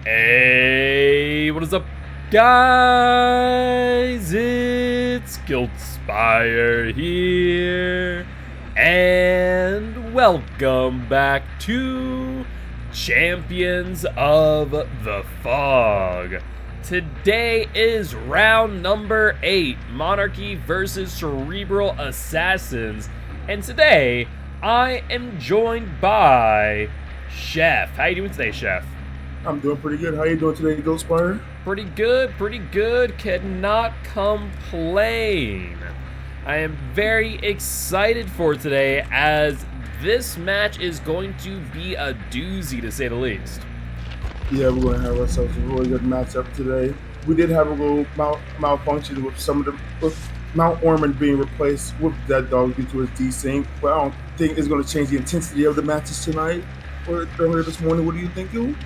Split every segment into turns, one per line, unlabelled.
Hey, what is up, guys? It's Giltspire here, and welcome back to Champions of the Fog. Today is round number 8, Monarchy versus Cerebral Assassins, and today I am joined by Chef. How you doing today, Chef?
I'm doing pretty good. How you doing today, Giltspire?
Pretty good. Cannot complain. I am very excited for today as this match is going to be a doozy to say the least.
Yeah, we're going to have ourselves a really good matchup today. We did have a little malfunction with with Mount Ormond being replaced with Dead Dog due to his desync, but I don't think it's going to change the intensity of the matches tonight or earlier this morning. What do you think, you?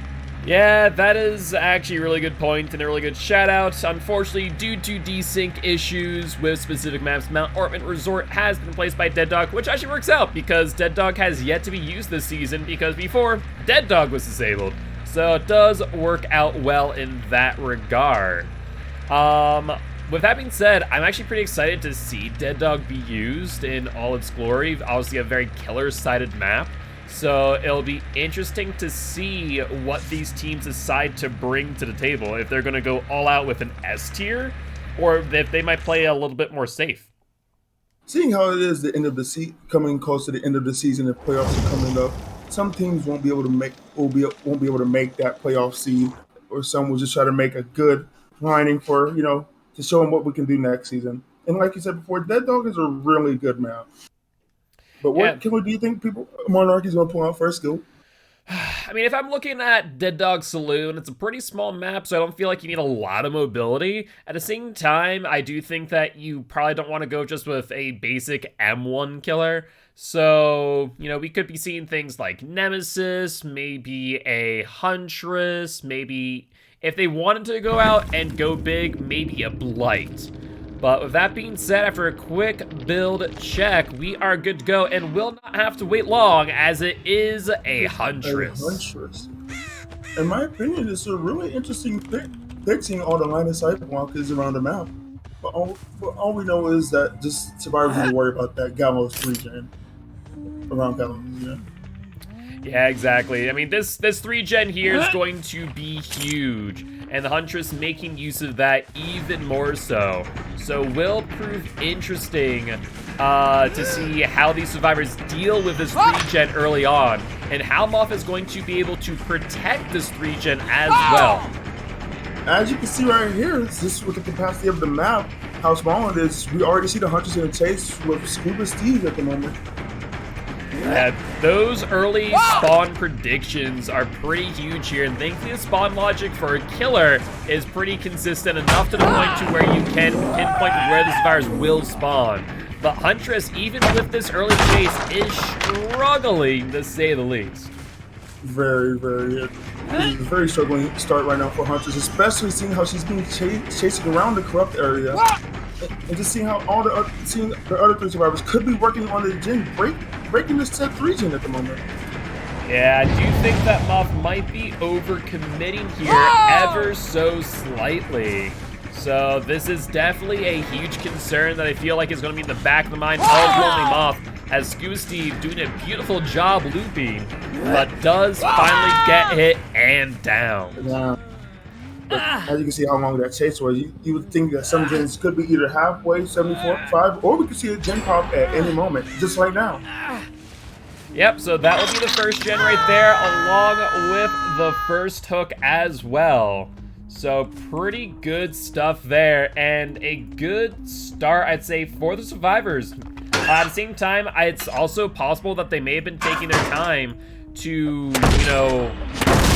Yeah, that is actually a really good point and a really good shout out. Unfortunately, due to desync issues with specific maps, Mount Ormond Resort has been replaced by Dead Dog, which actually works out because Dead Dog has yet to be used this season because before, Dead Dog was disabled. So it does work out well in that regard. With that being said, I'm actually pretty excited to see Dead Dog be used in all its glory. Obviously a very killer-sided map. So it'll be interesting to see what these teams decide to bring to the table. If they're going to go all out with an S tier, or if they might play a little bit more safe.
Seeing how it is the end of the coming close to the end of the season, and playoffs are coming up, some teams won't be able to make that playoff seed, or some will just try to make a good lining for to show them what we can do next season. And like you said before, Dead Dog is a really good map. But
Yeah,
what killer do you think Monarchy's gonna pull out first, Gil?
I mean, if I'm looking at Dead Dog Saloon, it's a pretty small map, so I don't feel like you need a lot of mobility. At the same time, I do think that you probably don't want to go just with a basic M1 killer. So, we could be seeing things like Nemesis, maybe a Huntress, maybe if they wanted to go out and go big, maybe a Blight. But with that being said, after a quick build check, we are good to go and will not have to wait long as it is a Huntress.
A Huntress. In my opinion, it's a really interesting pick seeing all the line of sight walkers around the map. But all we know is that just survivors need to worry about that Gallows 3-gen around Gallows, yeah.
Yeah, exactly. I mean, this 3-gen here is going to be huge, and the Huntress making use of that even more so. So will prove interesting to see how these survivors deal with this 3-gen early on, and how Moth is going to be able to protect this 3-gen as well.
As you can see right here, it's just with the capacity of the map, how small it is. We already see the Huntress in a chase with Scuba Steve at the moment.
Yeah, those early spawn predictions are pretty huge here, and thankfully the spawn logic for a killer is pretty consistent enough to the point to where you can pinpoint where this virus will spawn. But Huntress, even with this early chase, is struggling to say the least.
Very, very struggling start right now for Huntress, especially seeing how she's being chasing around the corrupt area. And just seeing how seeing the other 3 survivors could be working on the gen, breaking this set 3-gen at the moment.
Yeah, I do think that Moth might be overcommitting here ever so slightly. So this is definitely a huge concern that I feel like is going to be in the back of the mind of Lonely Moth, as Scuba Steve doing a beautiful job looping, but does finally get hit and down.
Yeah. But as you can see how long that chase was, you would think that some gens could be either halfway, 74.5, or we could see a gen pop at any moment, just like now.
Yep, so that will be the first gen right there, along with the first hook as well. So pretty good stuff there, and a good start, I'd say, for the survivors. At the same time, it's also possible that they may have been taking their time to,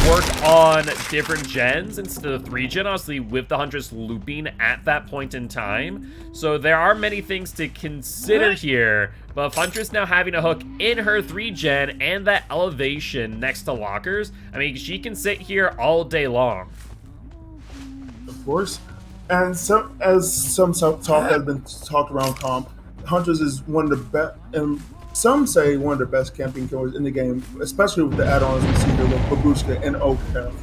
work on different gens instead of 3-gen, honestly, with the Huntress looping at that point in time. So there are many things to consider here, but if Huntress now having a hook in her 3-gen and that elevation next to lockers, I mean, she can sit here all day long.
Of course. And as some talk has been talked around comp, Huntress is one of the best, and some say one of the best camping killers in the game, especially with the add-ons we see here with Babushka and Okef.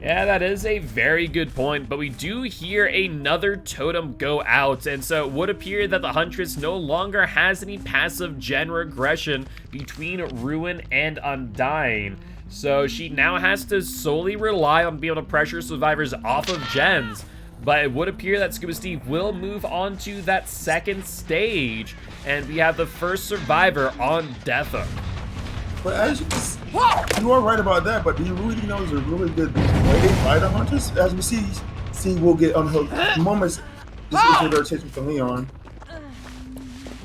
Yeah, that is a very good point, but we do hear another totem go out, and so it would appear that the Huntress no longer has any passive gen regression between Ruin and Undying. So she now has to solely rely on being able to pressure survivors off of gens, but it would appear that Scuba Steve will move on to that second stage, and we have the first survivor on Death Hook.
But as you are right about that, but do you really know is a really good way by the Hunters? As we see we'll get unhooked the moments this issue they're chasing for Leon.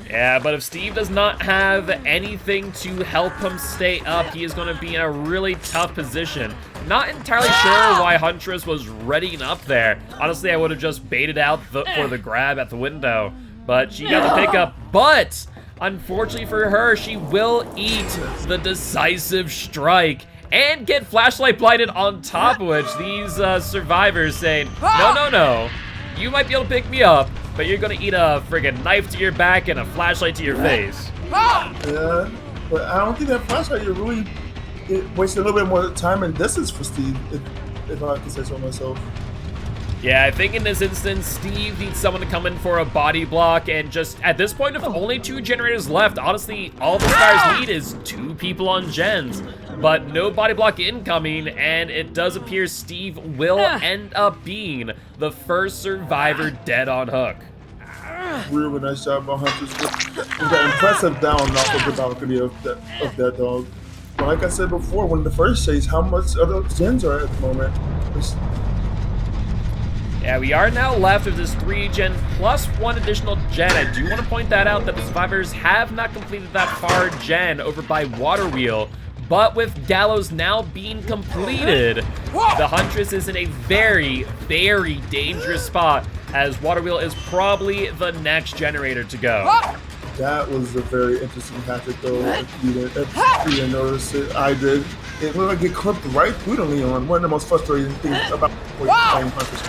Yeah, but if Steve does not have anything to help him stay up, he is going to be in a really tough position. Not entirely sure why Huntress was readying up there. Honestly, I would have just baited out for the grab at the window, but she got the pickup. But unfortunately for her, she will eat the decisive strike and get flashlight blinded on top of which these survivors saying, no, you might be able to pick me up, but you're gonna eat a friggin' knife to your back and a flashlight to your face.
Yeah, but I don't think that flashlight it wasted a little bit more time and distance for Steve, if I can say so myself.
Yeah, I think in this instance, Steve needs someone to come in for a body block, and just at this point, if only 2 generators left, honestly, all the Spires need is 2 people on gens. But no body block incoming, and it does appear Steve will end up being the first survivor dead on Hook.
Really nice job by Hunters with that impressive down off of the balcony of that dog. But like I said before, when the first chase, how much of those gens are at the moment?
Yeah, we are now left with this 3 gen plus 1 additional gen. I do want to point that out that the survivors have not completed that far gen over by Water Wheel. But with Gallows now being completed, the Huntress is in a very, very dangerous spot, as Water Wheel is probably the next generator to go.
That was a very interesting tactic, though. If you didn't notice it, I did. It looked like it clipped right through the Leon. One of the most frustrating things about playing Huntress.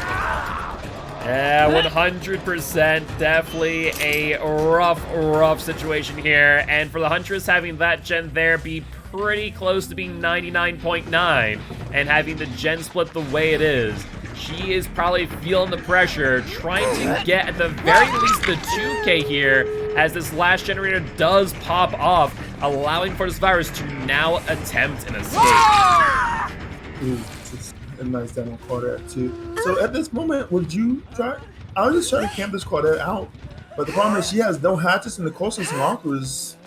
Yeah, 100%. Definitely a rough situation here. And for the Huntress, having that gen there be pretty close to being 99.9 and having the gen split the way it is, she is probably feeling the pressure, trying to get at the very least the 2K here as this last generator does pop off, allowing for the survivors to now attempt an escape.
It's a nice demo Claudette too. So at this moment, would you try? I was just trying to camp this Claudette out, but the problem is she has no hatches and the closest locker is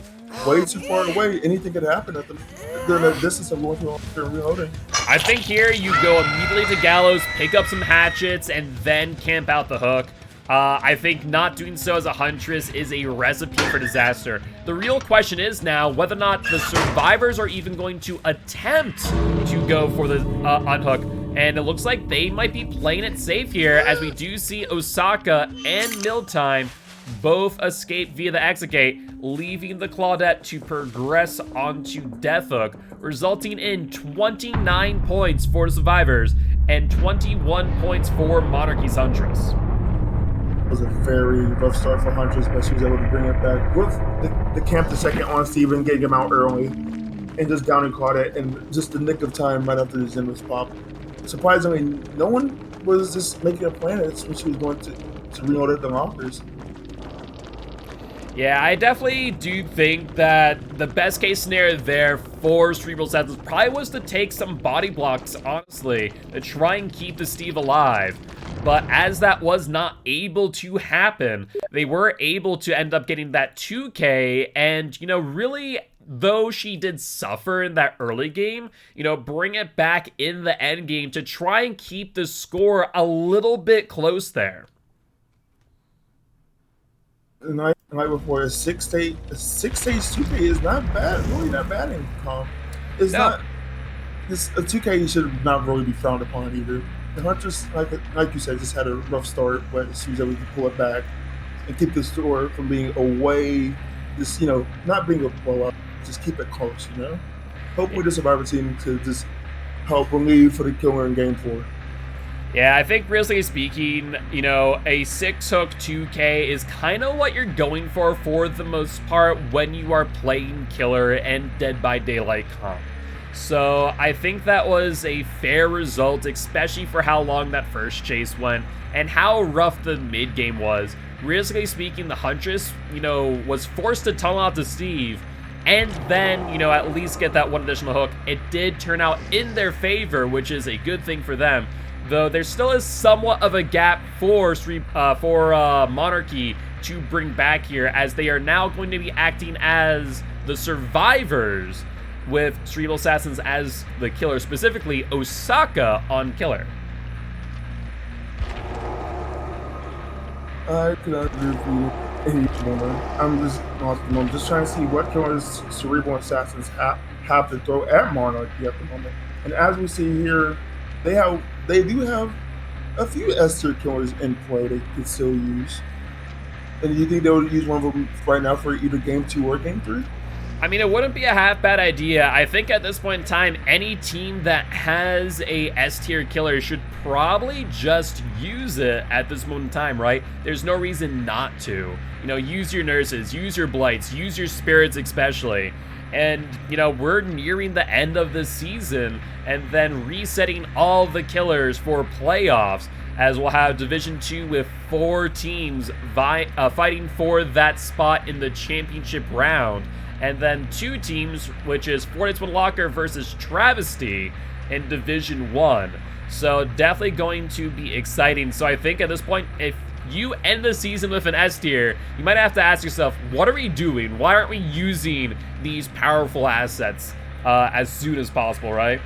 way too far away. Anything could happen during the distance of going through reloading.
I think here you go immediately to Gallows, pick up some hatchets, and then camp out the Hook. I think not doing so as a Huntress is a recipe for disaster. The real question is now whether or not the survivors are even going to attempt to go for the unhook. And it looks like they might be playing it safe here, as we do see Osaka and Miltime both escape via the exit gate, leaving the Claudette to progress onto Death Hook, resulting in 29 points for the survivors and 21 points for Monarchy's Huntress.
It was a very rough start for Huntress, but she was able to bring it back with the camp the second on Steven, getting him out early, and just downing Claudette in just the nick of time right after the Zen was popped. Surprisingly, no one was just making a plan when she was going to reload at the lockers.
Yeah, I definitely do think that the best case scenario there for Cerebral Sets probably was to take some body blocks, honestly, to try and keep the Steve alive. But as that was not able to happen, they were able to end up getting that 2K, and, you know, really, though she did suffer in that early game, you know, bring it back in the end game to try and keep the score a little bit close there.
The night before, a six-stage 2K is not bad, really not bad in comp. It's not. A 2K should not really be frowned upon either. The Huntress, like you said, just had a rough start, but she was able to pull it back and keep the score from being away. Just, you know, not being a blowout, just keep it close. You know, hopefully the Survivor team could just help relieve for the killer in Game 4.
Yeah, I think realistically speaking, you know, a 6-hook 2K is kind of what you're going for the most part when you are playing Killer and Dead by Daylight comp. So I think that was a fair result, especially for how long that first chase went and how rough the mid game was. Realistically speaking, the Huntress, was forced to tunnel out to Steve and then, at least get that one additional hook. It did turn out in their favor, which is a good thing for them. Though there still is somewhat of a gap for Monarchy to bring back here, as they are now going to be acting as the survivors with Cerebral Assassins as the killer, specifically Osaka on killer.
I could agree with you in each moment. I'm just lost at the moment, just trying to see what killers Cerebral Assassins have to throw at Monarchy at the moment. And as we see here, they do have a few S tier killers in play they could still use. And do you think they would use one of them right now for either game 2 or game 3?
I mean, it wouldn't be a half bad idea. I think at this point in time, any team that has a S tier killer should probably just use it at this moment in time, right? There's no reason not to. Use your nurses, use your blights, use your spirits especially. And, we're nearing the end of the season and then resetting all the killers for playoffs, as we'll have Division 2 with 4 teams fighting for that spot in the championship round. And then 2 teams, which is Fortnite's Locker versus Travesty in Division 1. So definitely going to be exciting. So I think at this point, if you end the season with an S tier, you might have to ask yourself, what are we doing? Why aren't we using these powerful assets as soon as possible, right?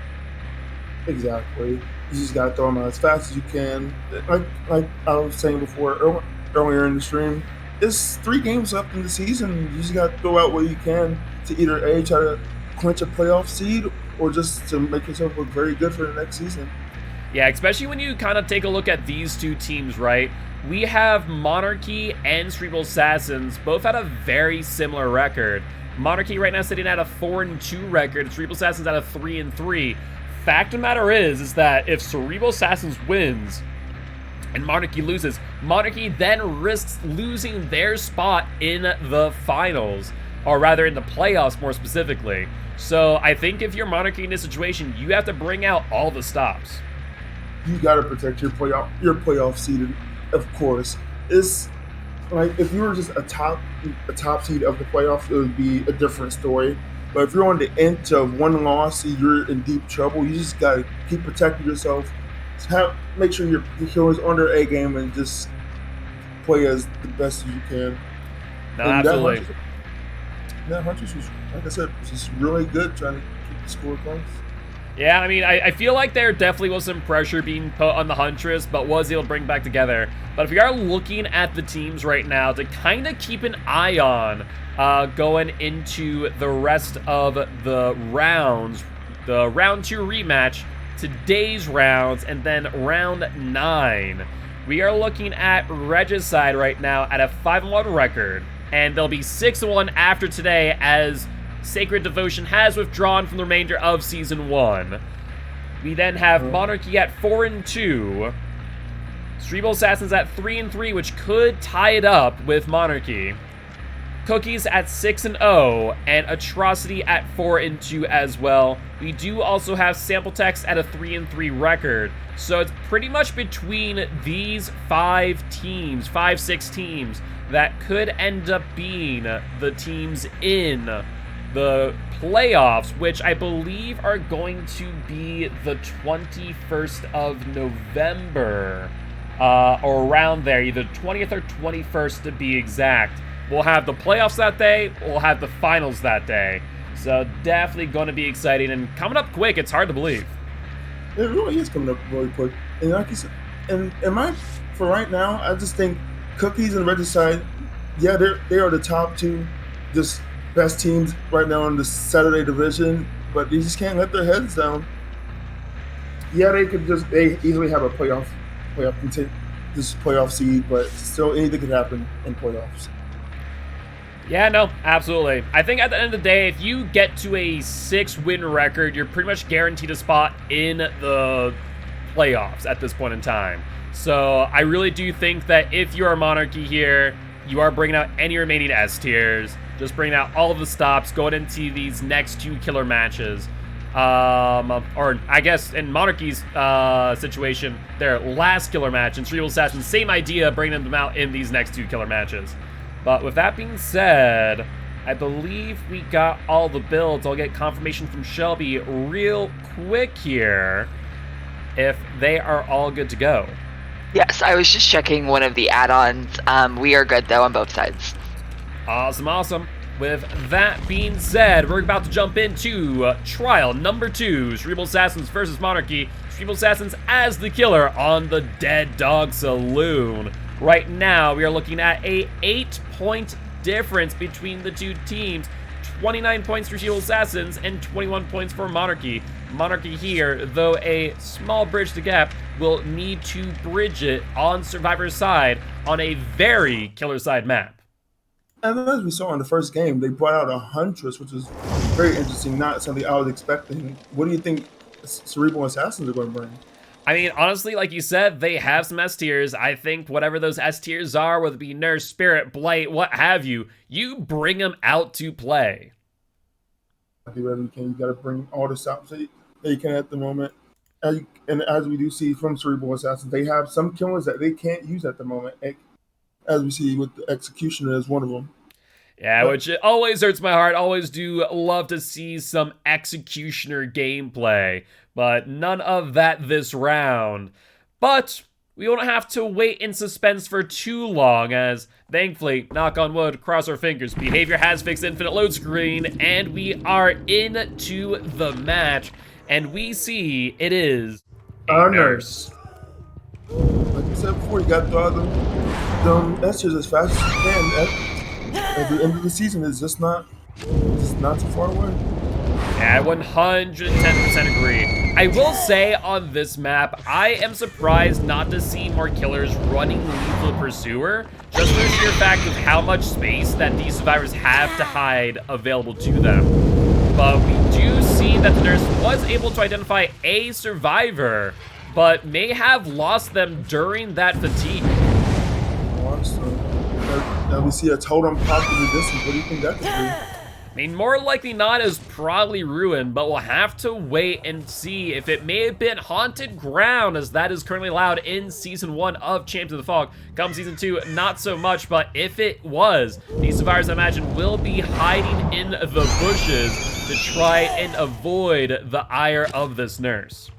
Exactly. You just gotta throw them out as fast as you can. Like I was saying before, earlier in the stream, it's 3 games left in the season. You just gotta throw out what you can to either try to clinch a playoff seed or just to make yourself look very good for the next season.
Yeah, especially when you kind of take a look at these 2 teams, right? We have Monarchy and Cerebral Assassins both had a very similar record. Monarchy right now sitting at a 4-2 record, Cerebral Assassins at a 3-3. Fact of the matter is that if Cerebral Assassins wins and Monarchy loses, Monarchy then risks losing their spot in the finals, or rather in the playoffs more specifically. So I think if you're Monarchy in this situation, you have to bring out all the stops.
You gotta protect your playoff seed, of course. It's like if you were just a top seed of the playoffs, it would be a different story. But if you're on the edge of one loss, you're in deep trouble. You just gotta keep protecting yourself. Make sure your killers on their A game and just play as the best as you can.
No, absolutely.
That Huntress was, like I said, was just really good trying to keep the score close.
Yeah, I mean, I feel like there definitely was some pressure being put on the Huntress, but was able to bring back together. But if we are looking at the teams right now to kind of keep an eye on going into the rest of the rounds, the round 2 rematch, today's rounds, and then round 9. We are looking at Regicide right now at a 5-1 record, and they'll be 6-1 after today as Sacred Devotion has withdrawn from the remainder of Season 1. We then have Monarchy at 4-2, Cerebral Assassins at 3-3, which could tie it up with Monarchy. Cookies at 6-0, and Atrocity at 4-2 as well. We do also have Sample Text at a 3-3 record. So it's pretty much between these 6 teams that could end up being the teams in the playoffs, which I believe are going to be the 21st of November, or around there, either 20th or 21st to be exact. We'll have the playoffs that day, we'll have the finals that day. So definitely going to be exciting and coming up quick. It's hard to believe.
It really is coming up really quick. And like you said, for right now, I just think Cookies and Regicide, yeah, they are the top 2 just best teams right now in the Saturday division, but they just can't let their heads down. Yeah, they easily have a playoff seed, but still anything could happen in playoffs.
Yeah, no, absolutely. I think at the end of the day, if you get to a 6-win record, you're pretty much guaranteed a spot in the playoffs at this point in time. So I really do think that if you are Monarchy here, you are bringing out any remaining S tiers, just bringing out all of the stops, going into these next 2 killer matches. or I guess in Monarchy's situation, their last killer match, and Cerebral Assassin, same idea, bringing them out in these next 2 killer matches. But with that being said, I believe we got all the builds. I'll get confirmation from Shelby real quick here if they are all good to go.
Yes, I was just checking one of the add-ons. We are good, though, on both sides.
Awesome, awesome. With that being said, we're about to jump into trial number 2, Cerebral Assassins versus Monarchy. Cerebral Assassins as the killer on the Dead Dog Saloon. Right now, we are looking at a 8-point difference between the 2 teams. 29 points for Cerebral Assassins and 21 points for Monarchy. Monarchy here, though a small bridge the gap, will need to bridge it on Survivor's side on a very killer side map.
And as we saw in the first game, they brought out a Huntress, which is very interesting, not something I was expecting. What do you think Cerebral Assassins are going to bring?
I mean, honestly, like you said, they have some S tiers. I think whatever those S tiers are, whether it be Nurse, Spirit, Blight, what have you, you bring them out to play.
You got to bring all this out that you can at the moment. And as we do see from Cerebral Assassins, they have some killers that they can't use at the moment. As we see with the Executioner as one of them.
Yeah, which it always hurts my heart. Always do love to see some Executioner gameplay, but none of that this round. But we won't have to wait in suspense for too long, as thankfully, knock on wood, cross our fingers, behavior has fixed infinite load screen, and we are into the match, and we see it is
a nurse. Like I said before, you got to throw out them S-tiers as fast as you can. At the end of the season, it's just not too far away.
Yeah, 110% agree. I will say on this map, I am surprised not to see more killers running Lethal Pursuer, just for the sheer fact of how much space that these survivors have to hide available to them. But we do see that the nurse was able to identify a survivor, but may have lost them during that fatigue.
Now we see a totem pop in the distance. What do you think that could be?
I mean, more likely not is probably Ruin, but we'll have to wait and see if it may have been Haunted Ground, as that is currently allowed in Season 1 of Champions of the Fog. Come Season 2, not so much, but if it was, these survivors, I imagine, will be hiding in the bushes to try and avoid the ire of this nurse.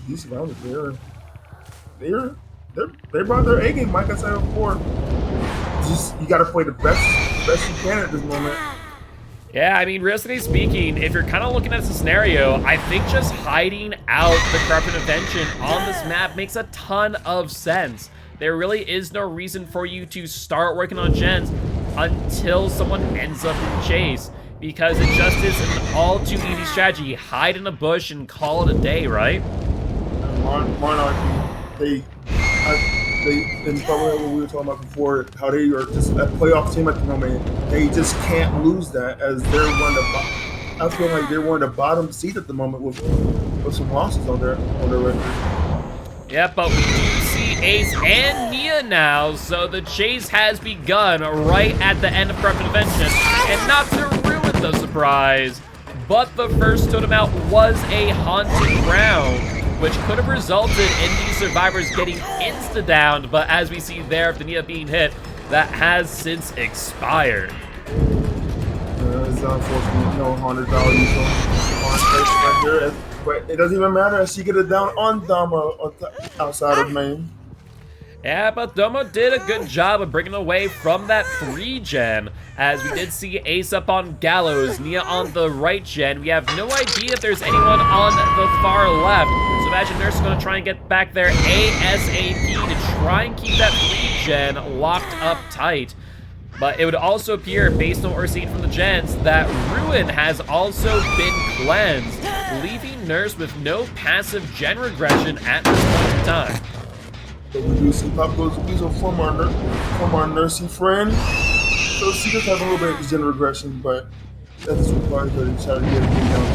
These survivors, they brought their A game, like I said before. You got to play the best you can at this moment.
Yeah, I mean, realistically speaking, if you're kind of looking at this scenario, I think just hiding out the Corrupt Intervention on this map makes a ton of sense. There really is no reason for you to start working on gens until someone ends up in chase, because it just is an all too easy strategy. Hide in a bush and call it a day, right?
Monarchy, and probably what we were talking about before, how they are just a playoff team at the moment. They just can't lose that, as they're I feel like they're one of the bottom seed at the moment with some losses on their record.
Yeah, but we do see Ace and Nia now, so the chase has begun right at the end of Corrupt Intervention. And not to ruin the surprise, but the first totem out was a Haunted Ground, which could have resulted in these survivors getting insta-downed, but as we see there, if the Nia being hit, that has since expired.
It's unfortunate, no Haunted values on here, but it doesn't even matter as she get it down on Dama outside of main.
Yeah, but Domo did a good job of bringing away from that 3-gen, as we did see Ace up on Gallows, Nia on the right gen. We have no idea if there's anyone on the far left, so imagine Nurse is going to try and get back there ASAP to try and keep that 3-gen locked up tight. But it would also appear, based on what we're seeing from the gens, that Ruin has also been cleansed, leaving Nurse with no passive gen regression at this point in time.
So we do see Pop goes Weasel from our nursing friend. So she does have a little bit of gen regression, but that's required to try to get it down.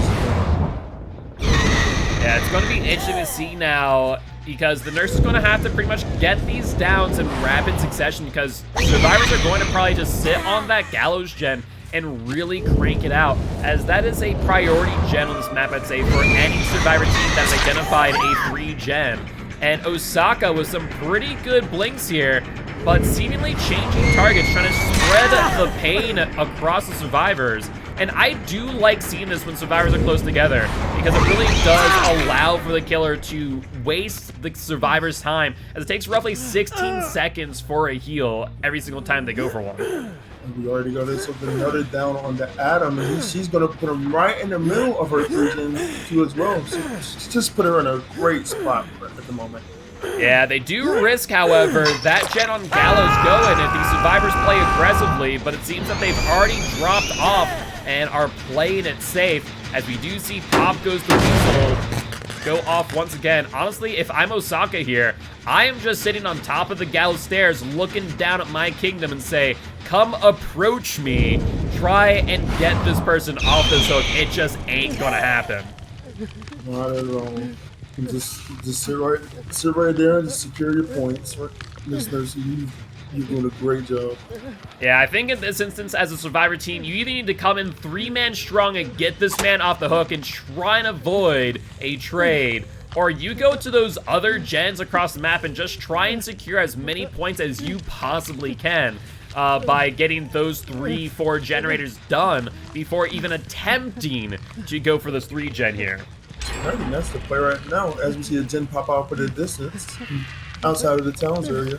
Yeah, it's going to be interesting to see now, because the Nurse is going to have to pretty much get these downs in rapid succession, because survivors are going to probably just sit on that Gallows gen and really crank it out, as that is a priority gen on this map, I'd say, for any Survivor team that's identified a 3 gen. And Osaka with some pretty good blinks here, but seemingly changing targets, trying to spread the pain across the survivors. And I do like seeing this when survivors are close together, because it really does allow for the killer to waste the survivor's time, as it takes roughly 16 seconds for a heal every single time they go for one.
And we already got this another down on the Adam, and she's going to put him right in the middle of her 3-gen queue as well. So just put her in a great spot at the moment.
Yeah, they do risk, however, that gen on Gallows going if the survivors play aggressively, but it seems that they've already dropped off and are playing it safe, as we do see Pop Goes the Weasel go off once again. Honestly, if I'm Osaka here, I am just sitting on top of the Gallows stairs looking down at my kingdom and say, come approach me, try and get this person off this hook. It just ain't gonna happen.
Not at all. Just sit right there and just secure your points. Miss Mercy, you're doing a great job.
Yeah, I think in this instance, as a survivor team, you either need to come in 3-man strong and get this man off the hook and try and avoid a trade, or you go to those other gens across the map and just try and secure as many points as you possibly can by getting those 3-4 generators done before even attempting to go for this 3-gen here.
I think that's the play right now, as we see a gen pop out for the distance outside of the towns area.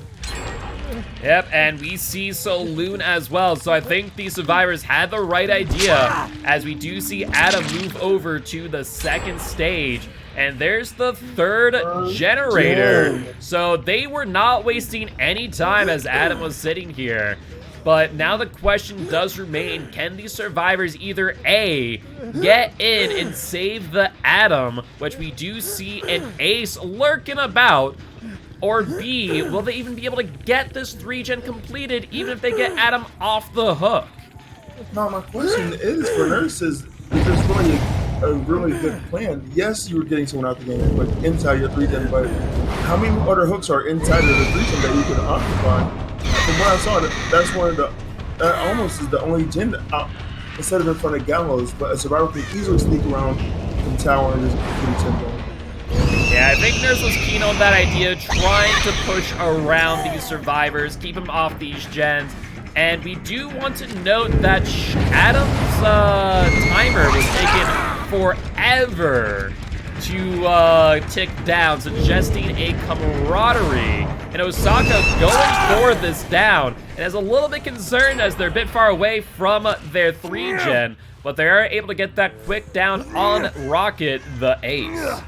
Yep, and we see Saloon as well, so I think the survivors had the right idea, as we do see Adam move over to the 2nd stage, and there's the 3rd generator. So they were not wasting any time as Adam was sitting here. But now the question does remain, can these survivors either A, get in and save the Adam, which we do see an ace lurking about, or B, will they even be able to get this 3-gen completed even if they get Adam off the hook?
Now my question is for nurses, is this really a really good plan? Yes, you were getting someone out the game, but inside your 3-gen, but how many other hooks are inside of the 3-gen that you can occupy? From what I saw, that's one of the, that almost is the only gen out instead of in front of Gallows, but a survivor can easily sneak around the tower and just get a 10 going.
Yeah, I think Nurse was keen on that idea, trying to push around these survivors, keep them off these gens. And we do want to note that Adam's timer was taking forever to tick down, suggesting a camaraderie. And Osaka going for this down, and is a little bit concerned as they're a bit far away from their 3-gen, but they are able to get that quick down on Rocket, the ace.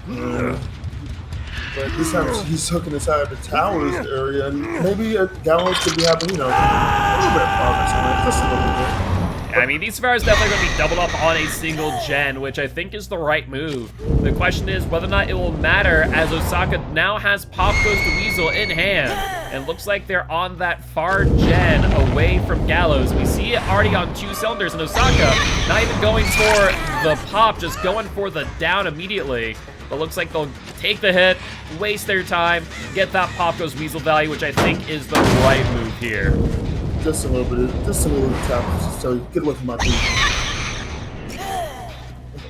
But this time he's hooking inside the towers area, and maybe Gallows could be having, you know, a little bit of progress on it, just a little bit.
I mean, these survivors definitely going to be doubled up on a single gen, which I think is the right move. The question is whether or not it will matter, as Osaka now has Pop Goes the Weasel in hand. And looks like they're on that far gen away from Gallows. We see it already on 2 cylinders, and Osaka not even going for the pop, just going for the down immediately. But looks like they'll take the hit, waste their time, get that Pop Goes Weasel value, which I think is the right move here.
Just a little bit of tap, so get away from my feet.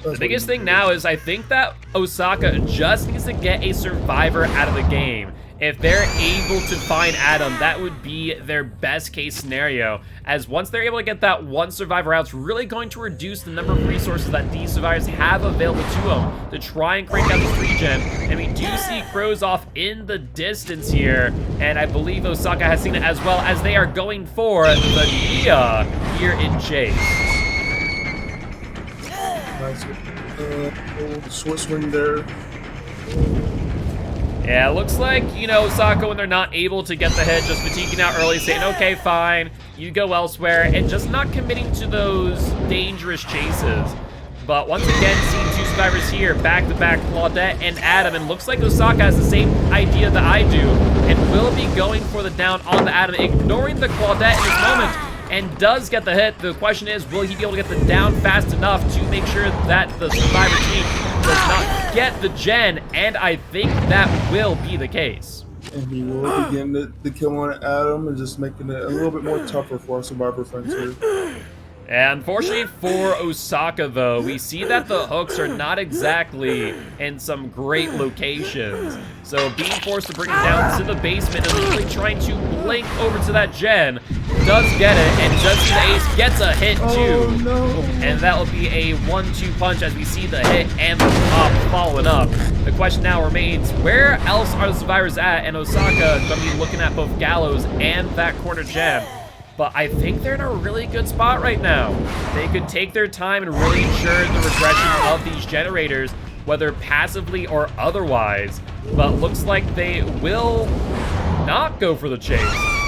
The biggest thing now is I think that Osaka just needs to get a survivor out of the game. If they're able to find Adam, that would be their best case scenario, as once they're able to get that 1 survivor out, it's really going to reduce the number of resources that these survivors have available to them to try and crank out this 3-gen. And we do see Crows off in the distance here, and I believe Osaka has seen it as well, as they are going for the Nia here in Chase.
Nice short swing there.
Yeah, it looks like, you know, Osaka, when they're not able to get the hit, just fatiguing out early, saying, okay, fine, you go elsewhere, and just not committing to those dangerous chases. But once again, seeing 2 survivors here, back-to-back, Claudette and Adam, and looks like Osaka has the same idea that I do, and will be going for the down on the Adam, ignoring the Claudette in this moment, and does get the hit. The question is, will he be able to get the down fast enough to make sure that the survivor team does not get the gen? And I think that will be the case.
And he will begin the kill on Adam and just making it a little bit more tougher for our survivor friends here.
And unfortunately for Osaka, though, we see that the hooks are not exactly in some great locations. So being forced to bring it down to the basement and literally trying to blink over to that gen, does get it, and does see the ace, gets a hit too.
Oh, no.
And that will be a 1-2 punch as we see the hit and the pop following up. The question now remains, where else are the survivors at? And Osaka going to be looking at both Gallows and that corner gen. But I think they're in a really good spot right now. They could take their time and really ensure the regression of these generators, whether passively or otherwise. But looks like they will not go for the chase.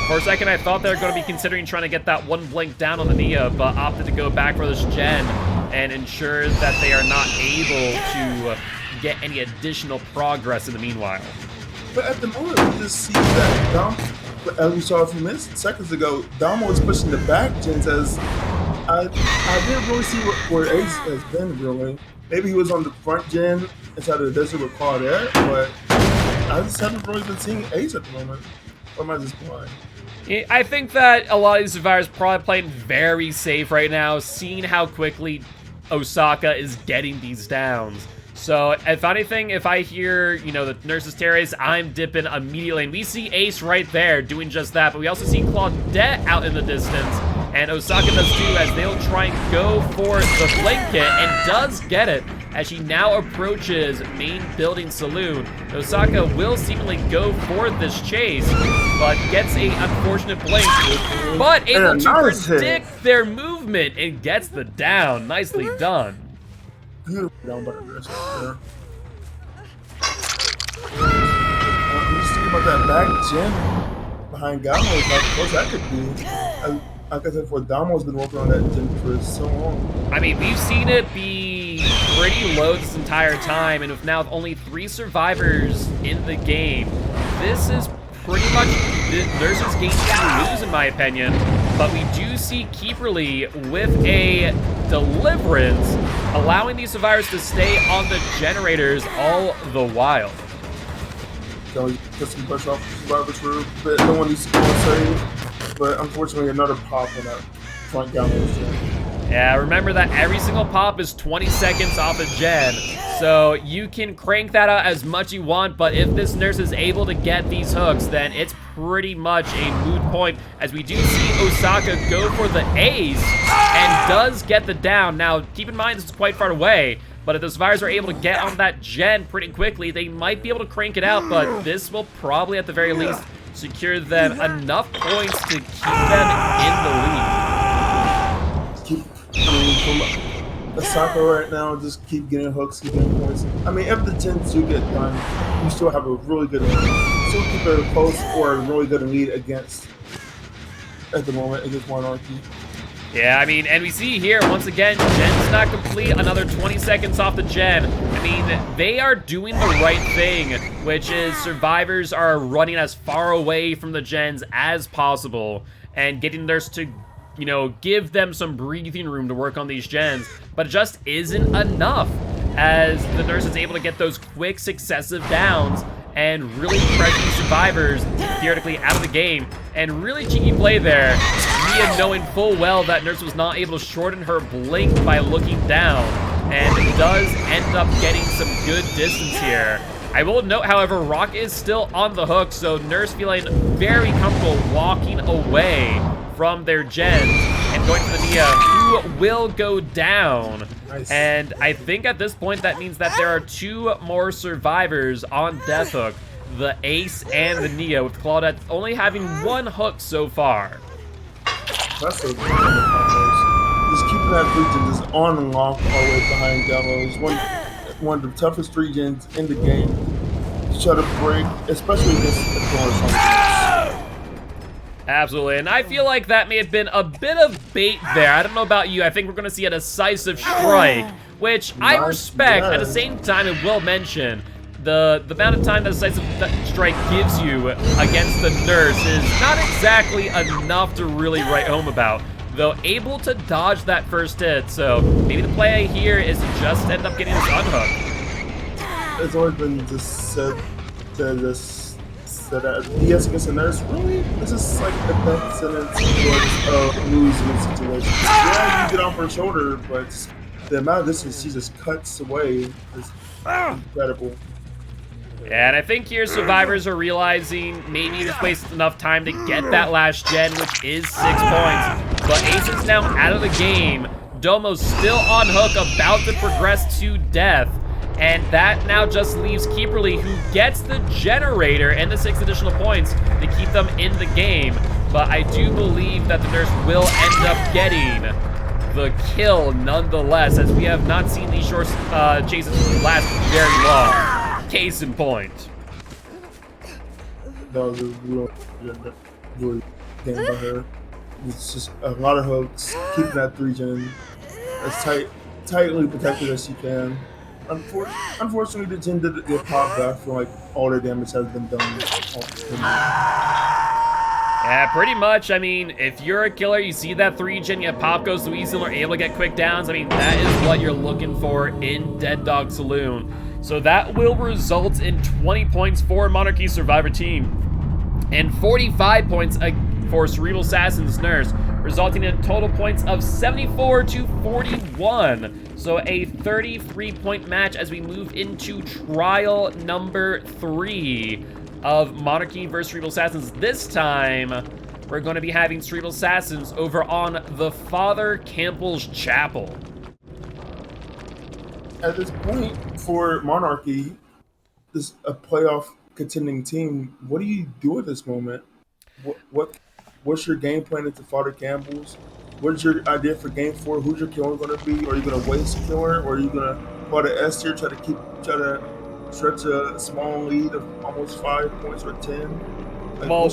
For a second, I thought they were going to be considering trying to get that one blink down on the Nia, but opted to go back for this gen and ensure that they are not able to get any additional progress in the meanwhile.
But at the moment, we just see that Dom, as we saw a few seconds ago, Dom was pushing the back gens as I didn't really see where Ace has been really. Maybe he was on the front gen inside of the desert with Claudette, but I just haven't really been seeing Ace at the moment. Or am I just blind?
I think that a lot of these survivors probably playing very safe right now, seeing how quickly Osaka is getting these downs. So, if anything, if I hear, you know, the Nurse's Terrace, I'm dipping immediately. And we see Ace right there doing just that, but we also see Claudette out in the distance, and Osaka does too, as they'll try and go for the blanket, and does get it, as she now approaches main building saloon. Osaka will seemingly go for this chase, but gets a unfortunate blink, but able to predict their movement and gets the down. Nicely done.
Beautiful down by the wrist there. I'm just thinking about that back gen behind Gamos. Like, what that could be. Like I said, Damo's been working on that gen for so long.
I mean, we've seen it be pretty low this entire time, and with now only 3 survivors in the game, this is pretty much the Nurse's game to lose, in my opinion. But we do see Keeperly with a Deliverance, allowing these survivors to stay on the generators all the while.
So put some pressure off the survivors for a bit. No one needs to go and save, but unfortunately another pop on that front Gallows gen.
Yeah, remember that every single pop is 20 seconds off a gen, so you can crank that out as much you want, but if this Nurse is able to get these hooks, then it's pretty much a moot point, as we do see Osaka go for the ace, and does get the down. Now, keep in mind, this is quite far away, but if the survivors are able to get on that gen pretty quickly, they might be able to crank it out, but this will probably, at the very least, secure them enough points to keep them in the lead.
From Osaka right now, just keep getting hooks, keep getting points. I mean, if the gens do get done, you still have a really good lead. Still keep it close or a really good lead against, at the moment, against Monarchy.
Yeah, I mean, and we see here, once again, gen's not complete, another 20 seconds off the gen. I mean, they are doing the right thing, which is survivors are running as far away from the gens as possible and getting theirs to, you know, give them some breathing room to work on these gens, but it just isn't enough, as the Nurse is able to get those quick successive downs and really pressure survivors theoretically out of the game. And really cheeky play there, Mia knowing full well that Nurse was not able to shorten her blink by looking down, and does end up getting some good distance here. I will note, however, Rock is still on the hook, so Nurse feeling very comfortable walking away from their gens and going for the Nia, who will go down.
Nice.
And I think at this point that means that there are 2 more survivors on Death Hook, the Ace and the Nia, with Claudette only having 1 hook so far.
That's a good combos. Just keeping that 3 gen just on and off all the way behind Gallows. One of the toughest 3 gens in the game to try to break, especially against the corner.
Absolutely, and I feel like that may have been a bit of bait there. I don't know about you. I think we're going to see a decisive strike, which I respect. At the same time, I will mention the amount of time that decisive strike gives you against the Nurse is not exactly enough to really write home about, though able to dodge that first hit. So maybe the play here is to just end up getting this unhook.
It's always been just said to this sentence that BS against the nurse, really? This is like a death sentence towards losing situation. Yeah, you get off her shoulder, but the amount of distance she just cuts away is incredible.
Yeah, and I think here survivors are realizing maybe you just wasted enough time to get that last gen, which is 6 points. But Ace is now out of the game. Domo's still on hook, about to progress to death. And that now just leaves Keeperly, who gets the generator and the 6 additional points to keep them in the game. But I do believe that the nurse will end up getting the kill nonetheless, as we have not seen these short chases last very long. Case in point.
That was a really game by her. It's just a lot of hooks, keeping that 3-gen as tightly protected as she can. Unfortunately, the gen did get popped back for like all the damage has been done.
Yeah, pretty much. I mean, if you're a killer, you see that 3-gen, you pop goes to Weasel, are able to get quick downs. I mean, that is what you're looking for in Dead Dog Saloon. So that will result in 20 points for Monarchy Survivor Team and 45 points for Cerebral Assassin's Nurse, resulting in total points of 74 to 41. So a 33-point match as we move into trial number 3 of Monarchy versus Cerebral Assassins. This time, we're going to be having Cerebral Assassins over on the Father Campbell's Chapel.
At this point, for Monarchy, this a playoff contending team. What do you do at this moment? What's your game plan into Father Campbell's? What's your idea for game 4? Who's your killer going to be? Are you going to waste a killer, or are you going to play the S tier, try to stretch a small lead of almost 5 points or 10? Like,
well,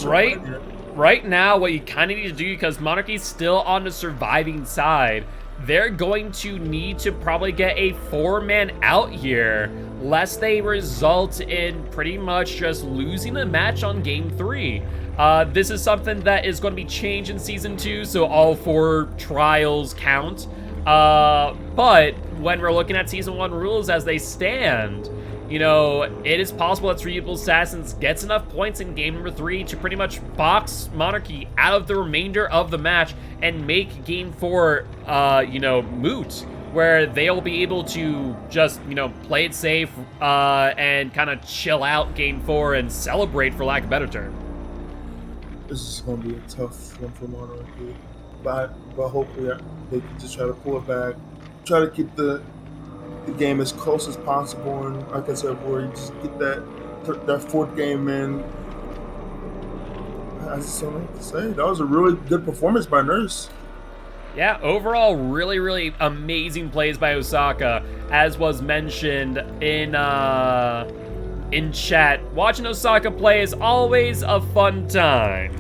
right now, what you kind of need to do, because Monarchy's still on the surviving side, they're going to need to probably get a 4-man out here, lest they result in pretty much just losing a match on game 3. This is something that is going to be changed in Season 2, so all 4 trials count. But when we're looking at Season 1 rules as they stand, you know, it is possible that Cerebral Assassins gets enough points in game number 3 to pretty much box Monarchy out of the remainder of the match and make game 4, you know, moot, where they'll be able to just, you know, play it safe and kind of chill out game 4 and celebrate, for lack of a better term.
This is going to be a tough one for Monarchy, but hopefully they can just try to pull it back, try to keep the game as close as possible, and like I said, where you just get that 4th game in. I just don't know what to say. That was a really good performance by Nurse.
Yeah, overall, really, really amazing plays by Osaka, as was mentioned in chat. Watching Osaka play is always a fun time.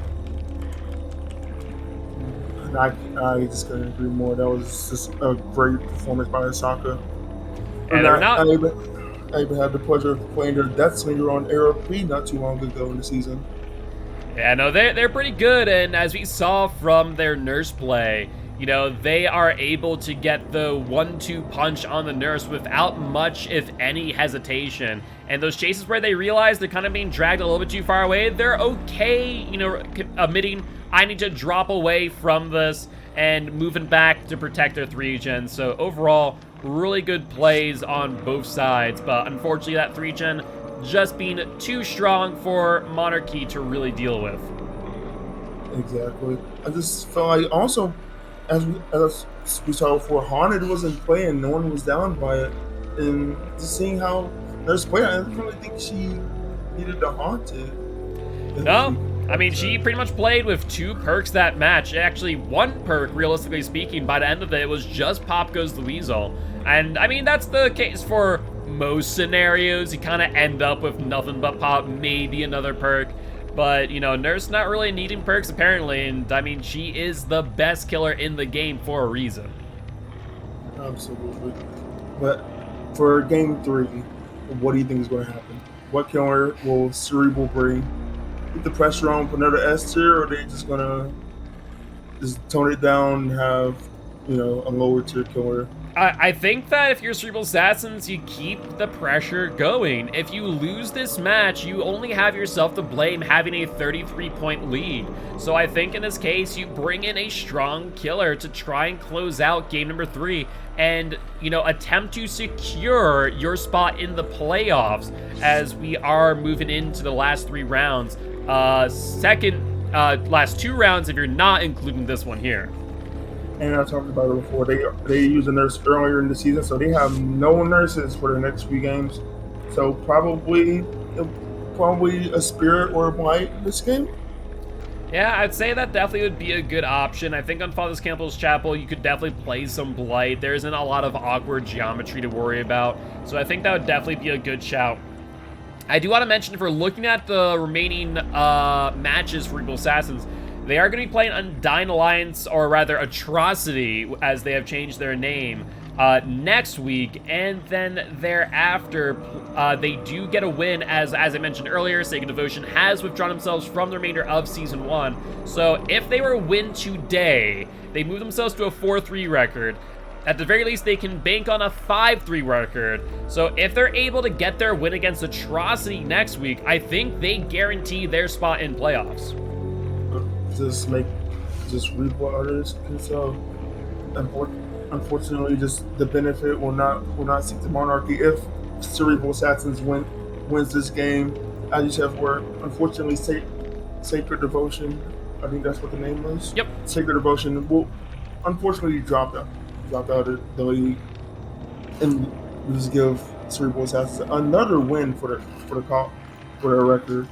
I just couldn't agree more. That was just a great performance by Osaka.
And
I even had the pleasure of playing their Death Slinger on ARP not too long ago in the season.
Yeah, no, they're pretty good, and as we saw from their Nurse play, you know, they are able to get the 1-2 punch on the Nurse without much, if any, hesitation. And those chases where they realize they're kind of being dragged a little bit too far away, they're okay, you know, admitting, I need to drop away from this and moving back to protect their 3-gen. So overall, really good plays on both sides, but unfortunately that 3-gen just being too strong for Monarchy to really deal with.
Exactly. I just felt like also, as we saw before, Haunted wasn't playing, no one was down by it, and just seeing how Nurse played, I didn't really think she needed to Haunted.
No, I mean, she pretty much played with 2 perks that match. Actually, 1 perk, realistically speaking. By the end of it was just Pop Goes the Weasel. And, I mean, that's the case for most scenarios. You kind of end up with nothing but Pop, maybe another perk. But, you know, Nurse not really needing perks, apparently. And, I mean, she is the best killer in the game for a reason.
Absolutely. But for game 3, what do you think is going to happen? What killer will Cerebral bring? Put the pressure on, put another S tier, or are they just going to just tone it down and have, you know, a lower tier killer
I think that if you're Cerebral Assassins, you keep the pressure going. If you lose this match, you only have yourself to blame having a 33-point lead. So I think in this case, you bring in a strong killer to try and close out game number 3 and, you know, attempt to secure your spot in the playoffs as we are moving into the last 3 rounds. Last 2 rounds if you're not including this one here.
And I talked about it before. They used a nurse earlier in the season, so they have no nurses for the next few games. So probably a Spirit or a Blight this game.
Yeah, I'd say that definitely would be a good option. I think on Father's Campbell's Chapel, you could definitely play some Blight. There isn't a lot of awkward geometry to worry about, so I think that would definitely be a good shout. I do want to mention, if we're looking at the remaining matches for Cerebral Assassins, they are going to be playing Undying Alliance, or rather Atrocity, as they have changed their name, next week, and then thereafter, they do get a win, as I mentioned earlier. Sacred Devotion has withdrawn themselves from the remainder of Season 1, so if they were to win today, they move themselves to a 4-3 record. At the very least, they can bank on a 5-3 record. So if they're able to get their win against Atrocity next week, I think they guarantee their spot in playoffs.
Just reap what others can sow. Unfortunately, just the benefit will not seek the monarchy if Cerebral Assassins wins this game. As you said, where unfortunately Sacred Devotion, I think that's what the name was.
Yep.
Sacred Devotion will unfortunately drop out of the league, and just give Cerebral Assassins another win for their record.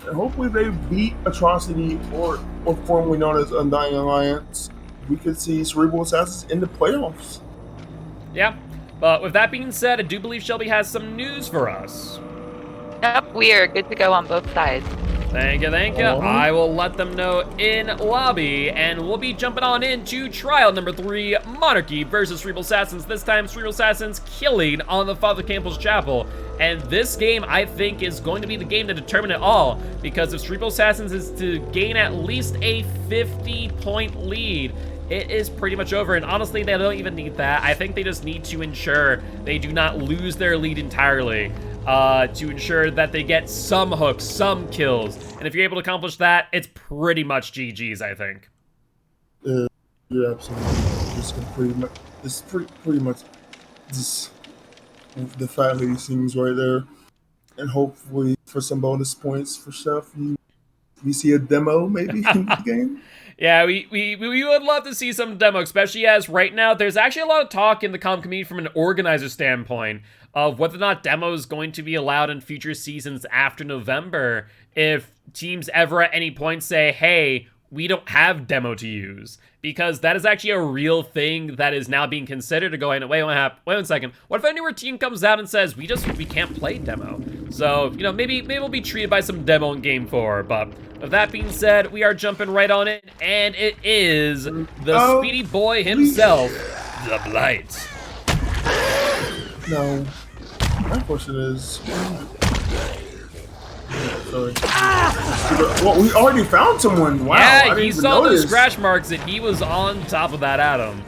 And hopefully they beat Atrocity, or formerly known as Undying Alliance. We could see Cerebral Assassins in the playoffs.
Yeah, but with that being said, I do believe Shelby has some news for us.
Yep, we are good to go on both sides.
Thank you, thank you. I will let them know in lobby, and we'll be jumping on into trial number 3, Monarchy versus Cerebral Assassins. This time, Cerebral Assassins killing on the Father Campbell's Chapel. And this game, I think, is going to be the game to determine it all, because if Cerebral Assassins is to gain at least a 50-point lead, it is pretty much over. And honestly, they don't even need that. I think they just need to ensure they do not lose their lead entirely. To ensure that they get some hooks, some kills. And if you're able to accomplish that, it's pretty much GG's, I think.
Yeah, absolutely. It's pretty much just the fat lady seems right there. And hopefully for some bonus points for Chef, we see a demo maybe in the game.
Yeah, we would love to see some demo, especially as right now there's actually a lot of talk in the comp community from an organizer standpoint of whether or not demo is going to be allowed in future seasons after November if teams ever at any point say, hey, we don't have demo to use. Because that is actually a real thing that is now being considered to go in. Wait one second. What if a newer team comes out and says, we can't play demo? So, you know, maybe we'll be treated by some demo in Game 4. But with that being said, we are jumping right on it. And it is the Speedy Boy himself, the Blight.
No. My question is... Sorry. Well, we already found someone. Wow.
Yeah, he saw the scratch marks and he was on top of that Adam.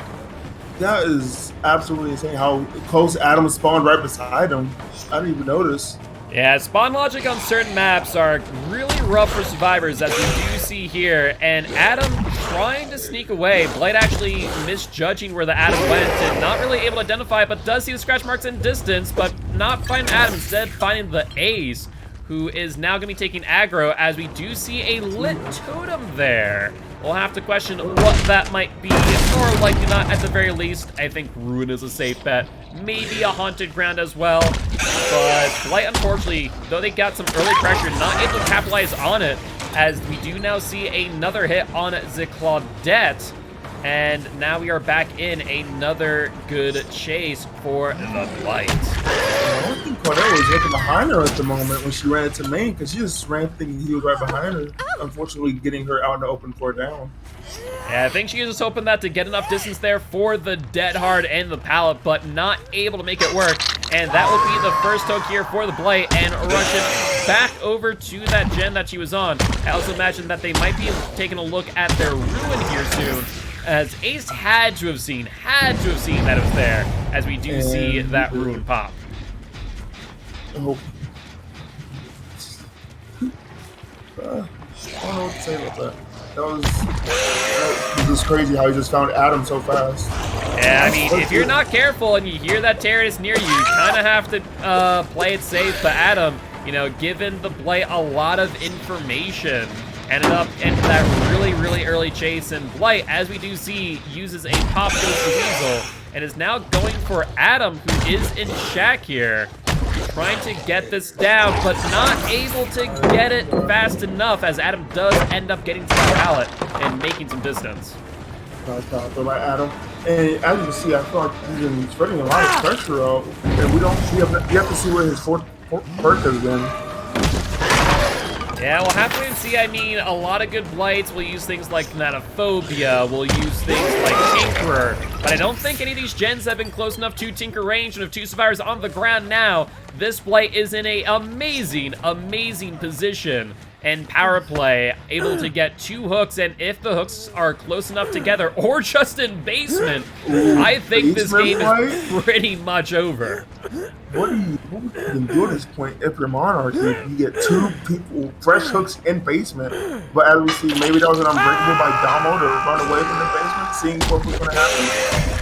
That is absolutely insane how close Adam spawned right beside him. I didn't even notice.
Yeah, spawn logic on certain maps are really rough for survivors, as we do see here. And Adam trying to sneak away. Blight actually misjudging where the Adam went and not really able to identify it, but does see the scratch marks in distance, but not find Adam, instead finding the Ace, who is now going to be taking aggro, as we do see a lit totem there. We'll have to question what that might be, or likely not at the very least. I think Ruin is a safe bet. Maybe a Haunted Ground as well. But Blight, unfortunately, though they got some early pressure, not able to capitalize on it, as we do now see another hit on the Claudette. And now we are back in another good chase for the Blight.
I think Claudette was looking behind her at the moment when she ran into main, because she just ran thinking he was right behind her. Unfortunately, getting her out in the open for a down.
Yeah, I think she was just hoping that to get enough distance there for the Dead Hard and the Pallet, but not able to make it work. And that will be the first hook here for the Blight, and rush it back over to that gen that she was on. I also imagine that they might be taking a look at their Ruin here soon. as Ace had to have seen that it was there, as we do see that rune pop.
Oh. I don't know what to say about that. That was just crazy how he just found Adam so fast.
Yeah, I mean, if you're not careful and you hear that Tyrannus near you kind of have to play it safe. But Adam, you know, given the Blight a lot of information, ended up into that really early chase. And Blight, as we do see, uses a pop goes to Weasel and is now going for Adam, who is in shack here. Trying to get this down, but not able to get it fast enough, as Adam does end up getting to the pallet and making some distance.
Nice pop by Adam. And as you can see, I feel like he's been spreading a lot of pressure out. And we have to see where his fourth perk has been.
Yeah, we'll have to wait and see. I mean, a lot of good Blights will use things like Thanatophobia, will use things like Tinkerer, but I don't think any of these gens have been close enough to Tinker range, and if two survivors on the ground now, this Blight is in a amazing position and power play, able to get 2 hooks, and if the hooks are close enough together, or just in basement, I think this game is pretty much over.
What do you can do at this point if you're Monarchy? You get 2 people, fresh hooks in basement, but as we see, maybe that was an unbreakable by Damo to run away from the basement, seeing what was going to happen.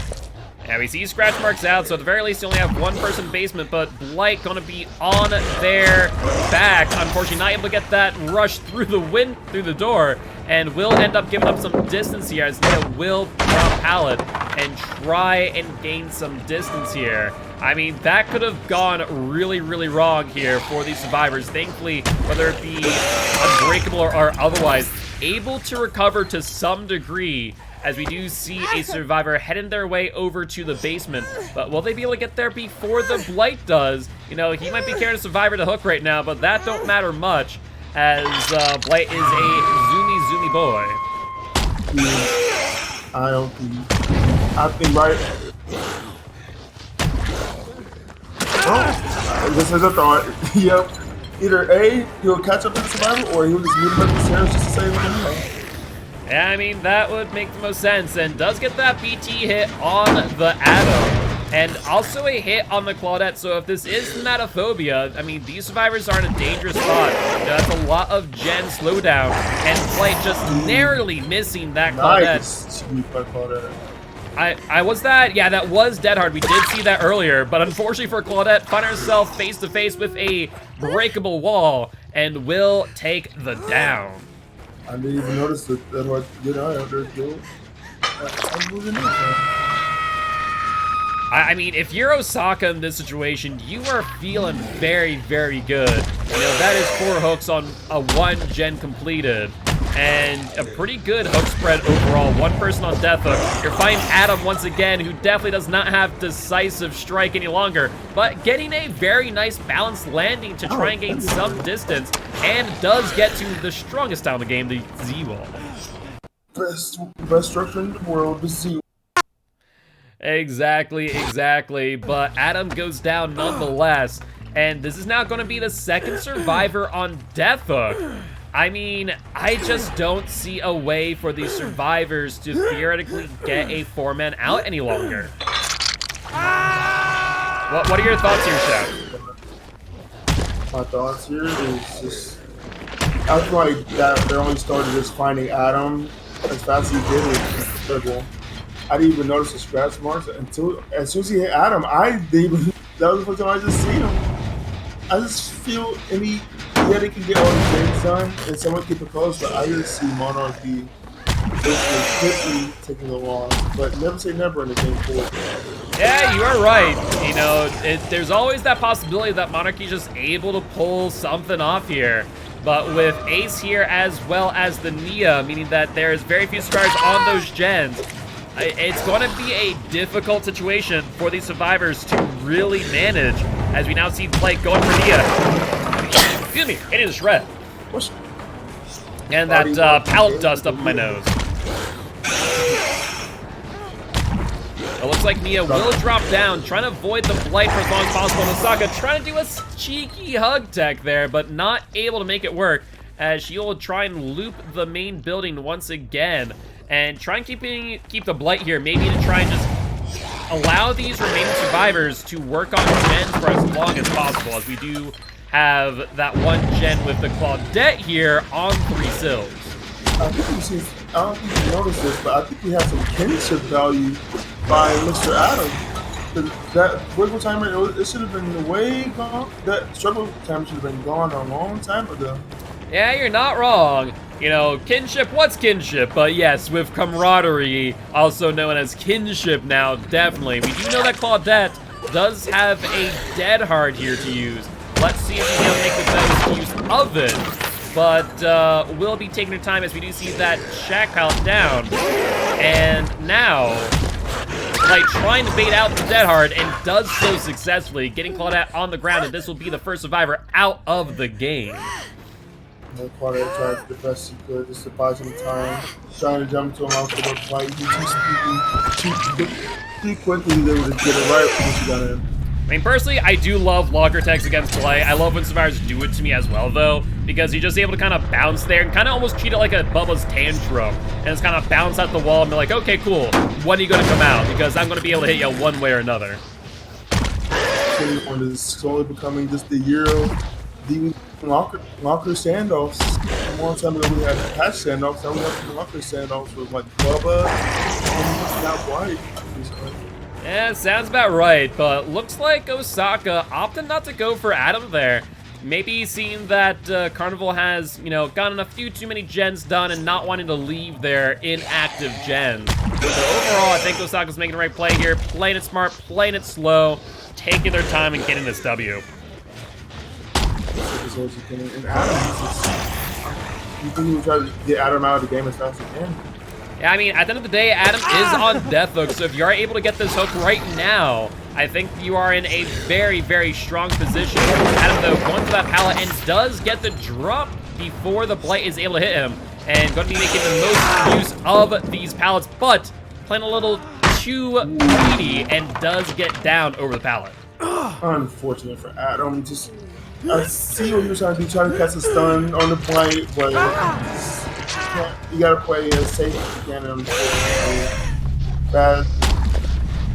Yeah, we see scratch marks out, so at the very least you only have 1 person in basement, but Blight gonna be on their back. Unfortunately, not able to get that rush through the door, and will end up giving up some distance here, as Nia will drop pallet and try and gain some distance here. I mean, that could have gone really wrong here for these survivors. Thankfully, whether it be unbreakable or otherwise, able to recover to some degree, as we do see a survivor heading their way over to the basement. But will they be able to get there before the Blight does? You know, he might be carrying a survivor to hook right now, but that don't matter much, as Blight is a zoomy boy.
I think right. Oh, this is a thought. Yep. Either A, he'll catch up to the survivor, or he'll just meet him at the stairs just to save him.
Yeah, I mean, that would make the most sense, and does get that BT hit on the Adam, and also a hit on the Claudette. So if this is Thanatophobia, I mean, these survivors are in a dangerous spot. You know, that's a lot of gen slowdown, and Blight just narrowly missing that Claudette.
Nice. Claudette.
Was that? Yeah, that was dead hard. We did see that earlier, but unfortunately for Claudette, find herself face to face with a breakable wall and will take the down.
I didn't even notice that was good eye out there, Joe.
I mean, if you're Osaka in this situation, you are feeling very good. You know, that is 4 hooks on a 1 gen completed, and a pretty good hook spread overall. 1 person on death hook. You're fighting Adam once again, who definitely does not have decisive strike any longer, but getting a very nice balanced landing to try and gain some distance, and does get to the strongest down the game, the Z-Wall.
Best structure in the world, the Z.
Exactly, but Adam goes down nonetheless, and this is now going to be the 2nd survivor on death hook. I mean, I just don't see a way for these survivors to theoretically get a 4-man out any longer. What are your thoughts here, Chef?
My thoughts here is just, I feel like that they only started just finding Adam as fast as he did was incredible. I didn't even notice the scratch marks until as soon as he hit Adam. That was the first time I just seen him. I just feel they can get all the things done and someone can propose, but I just see Monarchy quickly taking a loss. But never say never in the game 4.
Yeah, you are right. You know, there's always that possibility that Monarchy is just able to pull something off here. But with Ace here as well as the Nia, meaning that there's very few survivors on those gens, it's going to be a difficult situation for these survivors to really manage, as we now see Blake going for Nia. Excuse me, hitting the shred. And that pallet dust up my nose. It looks like Nia will drop down, trying to avoid the Blight for as long as possible. Osaka trying to do a cheeky hug tech there, but not able to make it work, as she will try and loop the main building once again. and try and keep the Blight here, maybe to try and just allow these remaining survivors to work on gens for as long as possible, as we do have that one gen with the Claudette here on 3 sills.
I don't think you noticed this, but I think we have some kinship value by Mr. Adam. That wiggle timer, it should have been way gone. That struggle timer should have been gone a long time ago.
Yeah, you're not wrong. You know, kinship, what's kinship? But yes, with camaraderie, also known as kinship now, definitely. We do know that Claudette does have a dead hard here to use. Let's see if we can make the best use of it. But we'll be taking our time as we do see that Shack pallet down. And now, like, trying to bait out the dead hard, and does so successfully, getting Claudette on the ground, and this will be the first survivor out of the game.
Claudette tried the best she could, just to buy some time, trying to jump to him out for the fight. Too quickly, he was able to get it right when she got in.
I mean, personally, I do love locker attacks against play. I love when survivors do it to me as well, though, because you're just able to kind of bounce there and kind of almost treat it like a Bubba's tantrum. And it's kind of bounce out the wall and be like, okay, cool, when are you going to come out? Because I'm going to be able to hit you one way or another.
It's slowly becoming just the year of the locker standoffs. A long time ago, we had patch standoffs. Now we have locker standoffs with, like, Bubba and now White.
Yeah, sounds about right, but looks like Osaka opted not to go for Adam there. Maybe seeing that Carnival has, you know, gotten a few too many gens done and not wanting to leave their inactive gens. So overall, I think Osaka's making the right play here, playing it smart, playing it slow, taking their time and getting this W.
And Adam, you think he would try to get Adam out of the game as fast as he can?
Yeah, I mean, at the end of the day, Adam is on death hook, so if you are able to get this hook right now, I think you are in a very, very strong position. Adam, though, going for that pallet and does get the drop before the Blight is able to hit him, and going to be making the most use of these pallets, but playing a little too greedy and does get down over the pallet.
Unfortunate for Adam. I see what you're trying to do, trying to catch a stun on the Blight, but you gotta play as safe as you can. Bad,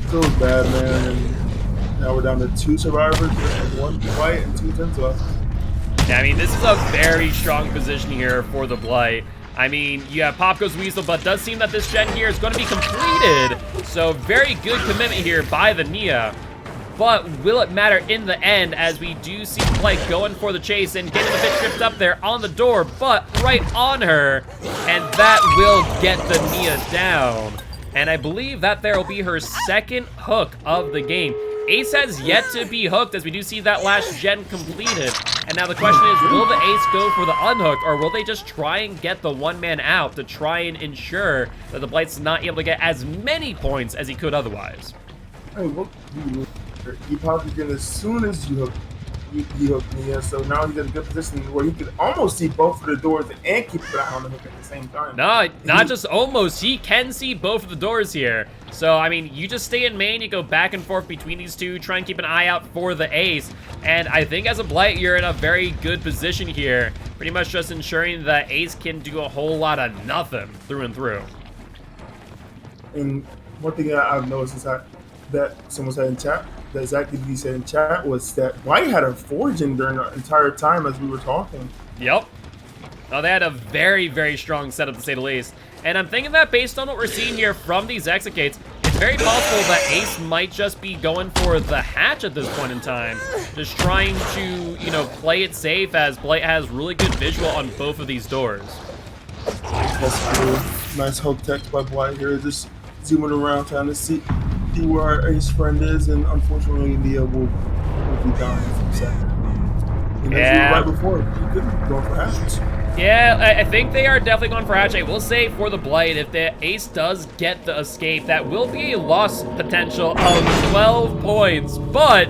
feels bad, man. And now we're down to 2 survivors, and 1 Blight and 2 gens left.
Yeah, I mean, this is a very strong position here for the Blight. I mean, you have Pop Goes Weasel, but it does seem that this gen here is going to be completed. So very good commitment here by the Nia. But will it matter in the end, as we do see Blight going for the chase and getting a bit tripped up there on the door, but right on her, and that will get the Nia down. And I believe that there will be her second hook of the game. Ace has yet to be hooked, as we do see that last gen completed. And now the question is, will the Ace go for the unhook, or will they just try and get the one-man out to try and ensure that the Blight's not able to get as many points as he could otherwise?
Hey, what do you he popped again as soon as you hooked me in, so now he's in a good position where he could almost see both of the doors and keep the eye on the hook at the same time.
No, not just almost. He can see both of the doors here. So, I mean, you just stay in main, you go back and forth between these two, try and keep an eye out for the Ace. And I think as a Blight, you're in a very good position here. Pretty much just ensuring that Ace can do a whole lot of nothing through and through.
And one thing I've noticed is that someone said in chat, that ChefDBD said in chat, was that White had a foraging during the entire time as we were talking.
Yep. Oh, they had a very, very strong setup, to say the least. And I'm thinking that based on what we're seeing here from these execates, it's very possible that Ace might just be going for the hatch at this point in time. Just trying to, you know, play it safe, as Blight has really good visual on both of these doors.
That's cool. Nice hook text by White here. Just zooming around, trying to see where our Ace friend is, and unfortunately Nia will be down in a second. And
yeah.
Right before, he could go for hatch.
Yeah, I think they are definitely going for hatch. I will say for the Blight, if the Ace does get the escape, that will be a loss potential of 12 points. But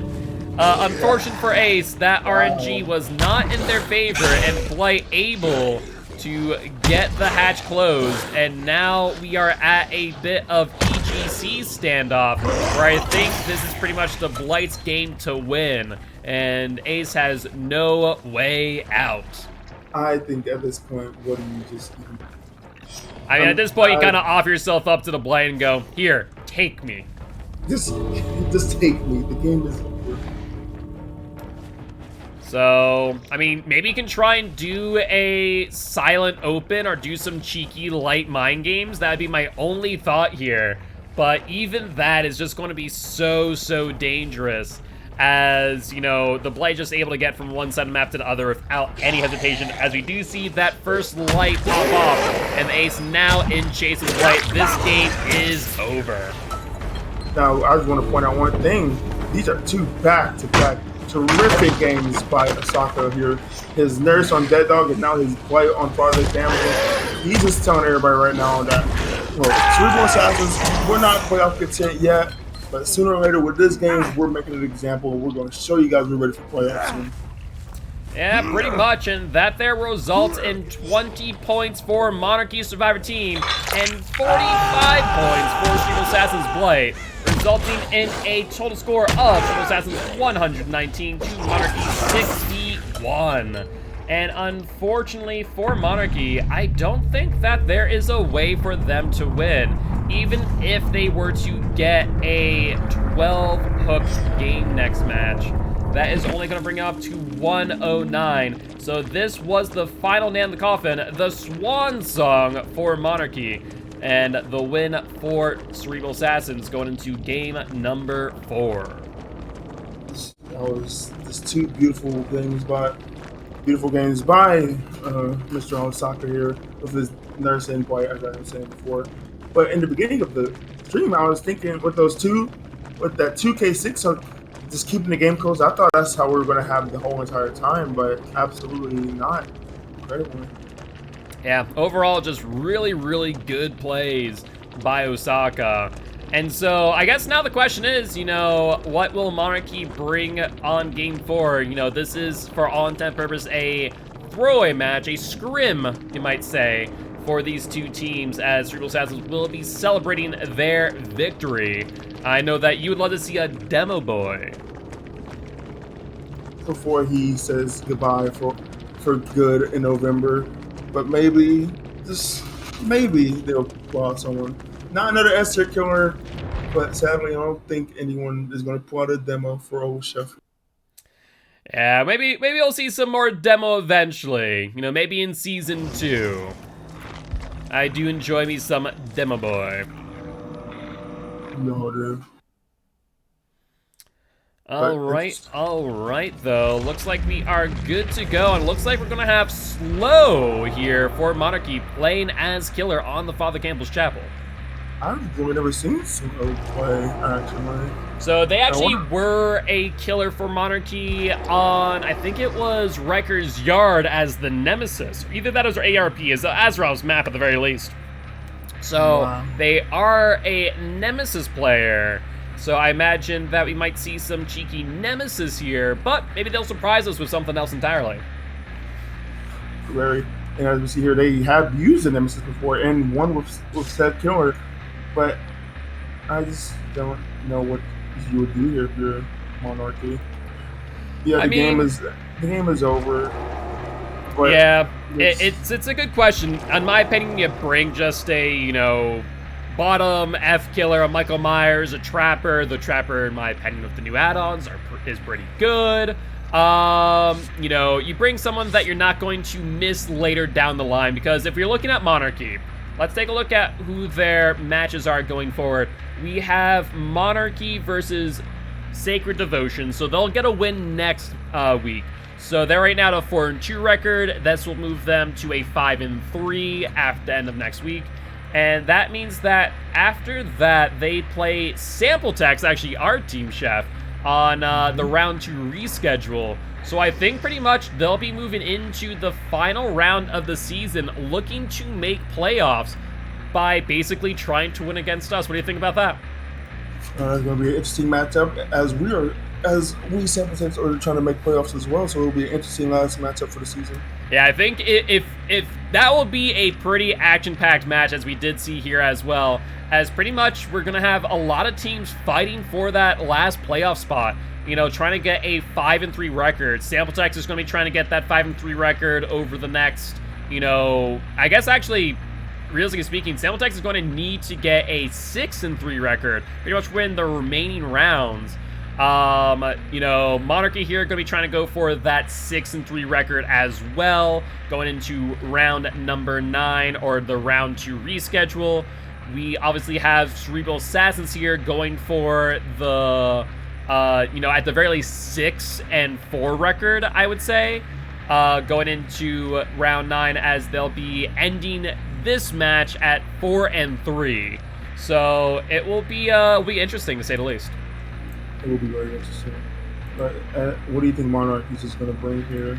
unfortunate for Ace, that RNG was not in their favor, and Blight able to get the hatch closed, and now we are at a bit of EGC standoff, where I think this is pretty much the Blight's game to win, and Ace has no way out.
I think at this point, what do you just
I mean, at this point, you kind of offer yourself up to the blade and go, here, take me.
Just take me. The game is over.
So, I mean, maybe you can try and do a silent open or do some cheeky light mind games. That'd be my only thought here. But even that is just going to be so dangerous, as, you know, the Blight just able to get from one side of the map to the other without any hesitation, as we do see that first light pop off, and the Ace now in chase of the Blight. This game is over.
Now, I just want to point out one thing. These are two back-to-back terrific games by Osaka here. His nurse on Dead Dog and now his Blight on Father's Damage. He's just telling everybody right now that, well, Cerebral Assassins, we're not playoff content yet, but sooner or later with this game, we're making an example, and we're going to show you guys we're ready for playoffs soon.
Yeah, pretty much, and that there results in 20 points for Monarchy Survivor Team and 45 points for Cerebral Assassin's Blight, resulting in a total score of Cerebral Assassins 119 to Monarchy 61. And unfortunately for Monarchy, I don't think that there is a way for them to win, even if they were to get a 12-hook game next match. That is only going to bring it up to 109. So this was the final nail in the coffin, the swan song for Monarchy, and the win for Cerebral Assassins going into game number 4.
That was just two beautiful games by Mr. Osaka here with his nurse and Blight, as I was saying before. But in the beginning of the stream, I was thinking with that 2K6 hook, just keeping the game close, I thought that's how we were going to have the whole entire time, but absolutely not. Incredible.
Yeah, overall, just really good plays by Osaka. And so, I guess now the question is, you know, what will Monarchy bring on Game 4? You know, this is, for all intent and purpose, a throwaway match, a scrim, you might say, for these two teams, as Cerebral Assassins will be celebrating their victory. I know that you would love to see a demo boy.
Before he says goodbye for good in November, but maybe, just maybe they'll pull out someone. Not another S-tier killer, but sadly, I don't think anyone is going to pull out a demo for old Chef.
Yeah, maybe we'll see some more demo eventually. You know, maybe in Season 2. I do enjoy me some demo boy.
No, dude.
All right, though. Looks like we are good to go, and looks like we're going to have Slow here for Monarchy playing as Killer on the Father Campbell's Chapel.
I've really never seen Slow play, actually.
So they actually were a Killer for Monarchy on, I think it was Riker's Yard as the Nemesis. Either that or ARP, as Azrael's map at the very least. So they are a Nemesis player. So I imagine that we might see some cheeky Nemesis here, but maybe they'll surprise us with something else entirely.
Very. And as we see here, they have used the Nemesis before, and one with said Killer. But I just don't know what you would do here if you're Monarchy. Yeah, the game is over. But
yeah, it's a good question. In my opinion, you bring just a, you know, bottom F killer, a Michael Myers, a Trapper. The Trapper, in my opinion, with the new add-ons is pretty good. You know, you bring someone that you're not going to miss later down the line, because if you're looking at Monarchy, let's take a look at who their matches are going forward. We have Monarchy versus Sacred Devotion, so they'll get a win next week. So they're right now at a 4-2 record. This will move them to a 5-3 after the end of next week. And that means that after that, they play Sample Text, actually our team, Chef, on the round 2 reschedule. So I think pretty much they'll be moving into the final round of the season, looking to make playoffs by basically trying to win against us. What do you think about that?
It's going to be an interesting matchup, as we Sample Text are trying to make playoffs as well. So it'll be an interesting last matchup for the season.
Yeah, I think if that will be a pretty action-packed match, as we did see here as well, as pretty much we're going to have a lot of teams fighting for that last playoff spot, you know, trying to get a 5-3 record. Sample Text is going to be trying to get that 5-3 record over the next, you know, I guess actually realistically speaking, Samueltex is going to need to get a 6-3 record, pretty much win the remaining rounds. You know, Monarchy here going to be trying to go for that 6-3 record as well, going into round number 9 or the round 2 reschedule. We obviously have Cerebral Assassins here going for the, you know, at the very least 6-4 record, I would say, going into round 9, as they'll be ending this match at 4-3. So it will be interesting to say the least.
It will be very interesting. But what do you think Monarchy's is going to bring here?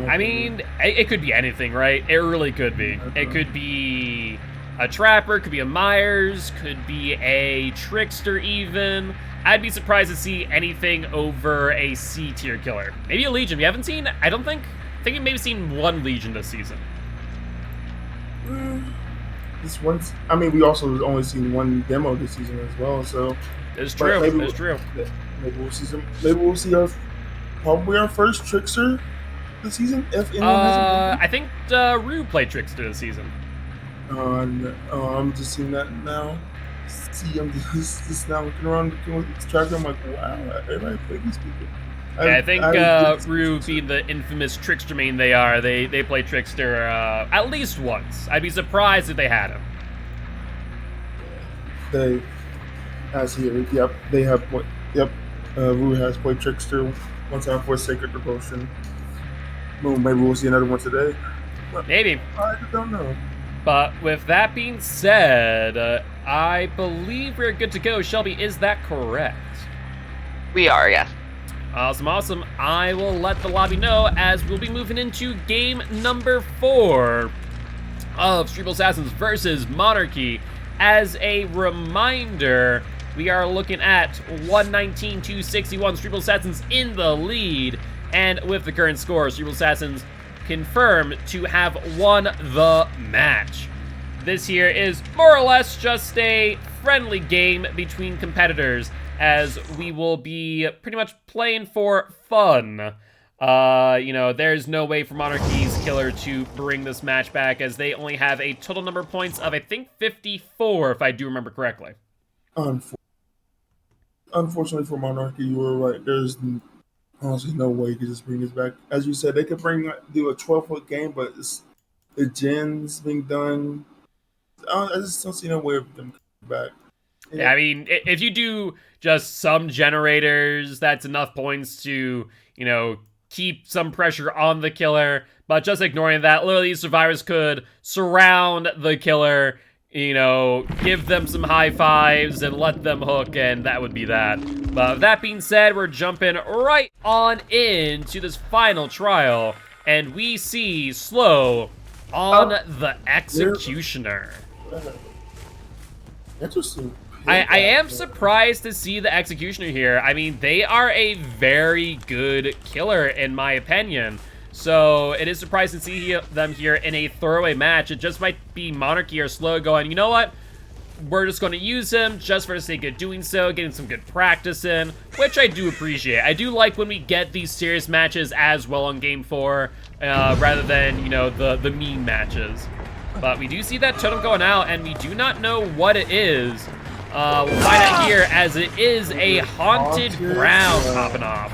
I mean, it could be anything, right? It really could be. It could be a Trapper, could be a Myers, could be a Trickster even. I'd be surprised to see anything over a C-tier killer. Maybe a Legion. We haven't seen, I think we've maybe seen one Legion this season.
This once, I mean, we also only seen one demo this season as well, so.
It's true. It's true.
Maybe we'll see some. Maybe we'll see probably our first Trickster this season. If anyone hasn't.
I think Rue played Trickster this season.
I'm just seeing that now. See, I'm just now looking around the tracker. I'm like, wow, everybody played these people.
Yeah, I think Rue, being the infamous Trickster main they are, they play Trickster at least once. I'd be surprised if they had him.
Yep, they have. Yep, Rue has played Trickster one time for Sacred Devotion. Well, maybe we'll see another one today.
Maybe.
I don't know.
But with that being said, I believe we're good to go. Shelby, is that correct?
We are, yes.
Awesome. I will let the lobby know as we'll be moving into game number 4 of Cerebral Assassins versus Monarchy. As a reminder, we are looking at 119-61, Cerebral Assassins in the lead. And with the current score, Cerebral Assassins confirmed to have won the match. This here is more or less just a friendly game between competitors, as we will be pretty much playing for fun. You know, there's no way for Monarchy's killer to bring this match back, as they only have a total number of points of, I think, 54, if I do remember correctly.
Unfortunately for Monarchy, you were right. There's honestly no way you could just bring this back. As you said, they could do a 12-foot game, but the gens being done. I just don't see no way of them coming back.
Yeah, I mean, if you do just some generators, that's enough points to, you know, keep some pressure on the killer. But just ignoring that, literally survivors could surround the killer, you know, give them some high fives and let them hook, and that would be that. But with that being said, we're jumping right on into this final trial, and we see Slow on the Executioner.
Interesting.
I am surprised to see the Executioner here. I mean, they are a very good killer, in my opinion. So it is surprising to see them here in a throwaway match. It just might be Monarchy or Slow going, you know what? We're just going to use him just for the sake of doing so, getting some good practice in, which I do appreciate. I do like when we get these serious matches as well on Game 4, rather than, you know, the mean matches. But we do see that totem going out, and we do not know what it is. We'll find out here, as it is a Haunted Ground popping off.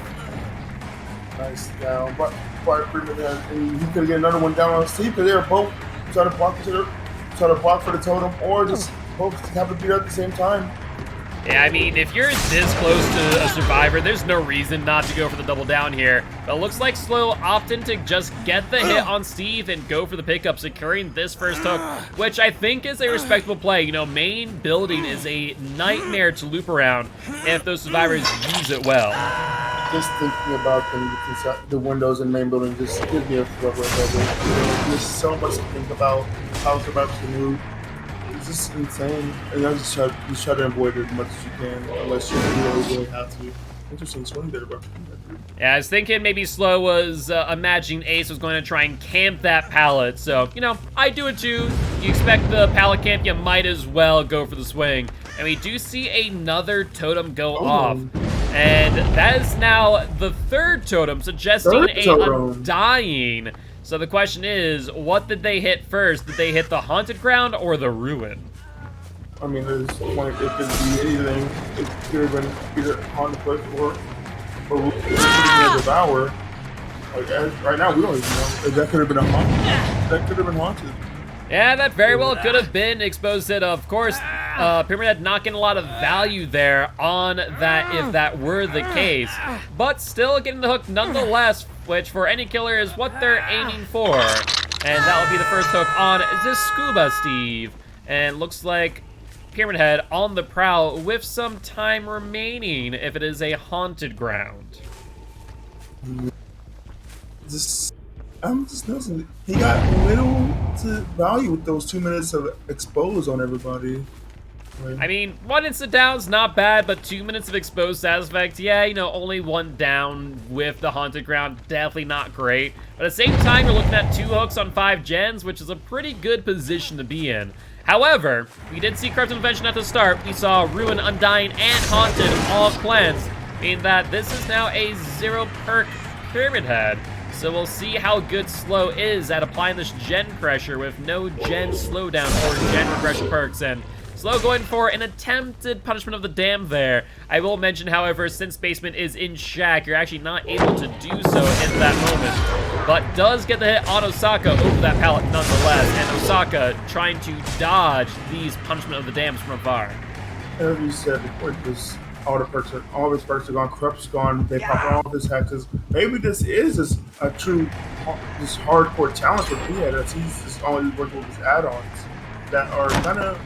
Nice down, but and he could get another one down on Steve, because they were both trying to block for the totem, or just both have to beat at the same time.
Yeah, I mean, if you're this close to a survivor, there's no reason not to go for the double down here. But it looks like Slow opting to just get the hit on Steve and go for the pickup, securing this first hook, which I think is a respectable play. You know, main building is a nightmare to loop around if those survivors use it well.
Just thinking about the windows in main building just gives me a flubber. There's so much to think about how survivors can move. It's just insane. And I just try to avoid it as much as you can, unless you really have to. Interesting swing there, bro.
Yeah, I was thinking maybe Slow was imagining Ace was going to try and camp that pallet. So, you know, I do it too. You expect the pallet camp, you might as well go for the swing. And we do see another totem go off. And that is now the third totem, suggesting a undying So the question is, what did they hit first? Did they hit the haunted ground or the ruin?
I mean, there's point. It could be anything. It could have been either haunted place or it could have been devour. Like right now, we don't even know. That could have been a haunted. That could have been haunted.
Yeah, that very well could have been exposed it. Of course, Pyramid Head not getting a lot of value there on that if that were the case. But still getting the hook nonetheless, which for any killer is what they're aiming for. And that will be the first hook on the Scuba Steve. And looks like Pyramid Head on the prowl with some time remaining if it is a haunted ground.
I'm just noticing he got little to value with those 2 minutes of expose on everybody.
I mean, 1 instant down's not bad, but 2 minutes of exposed status effect, yeah, you know, only 1 down with the haunted ground, definitely not great. But at the same time, you're looking at 2 hooks on 5 gens, which is a pretty good position to be in. However, we did see Corrupted Invention at the start. We saw Ruin, Undying, and Haunted all cleansed, meaning that this is now a 0 perk Pyramid Head. So we'll see how good Slow is at applying this gen pressure with no gen slowdown or gen regression perks. And Slow going for an attempted punishment of the dam there. I will mention, however, since Basement is in Shack, you're actually not able to do so in that moment. But does get the hit on Osaka over that pallet nonetheless. And Osaka trying to dodge these punishment of the dams from afar.
As you said before, this all of his perks are gone, Corrupt's gone, they pop all of his hexes. Maybe this is just a true, this hardcore challenge with Pyramid Head. He's just always working with his add-ons that are kind of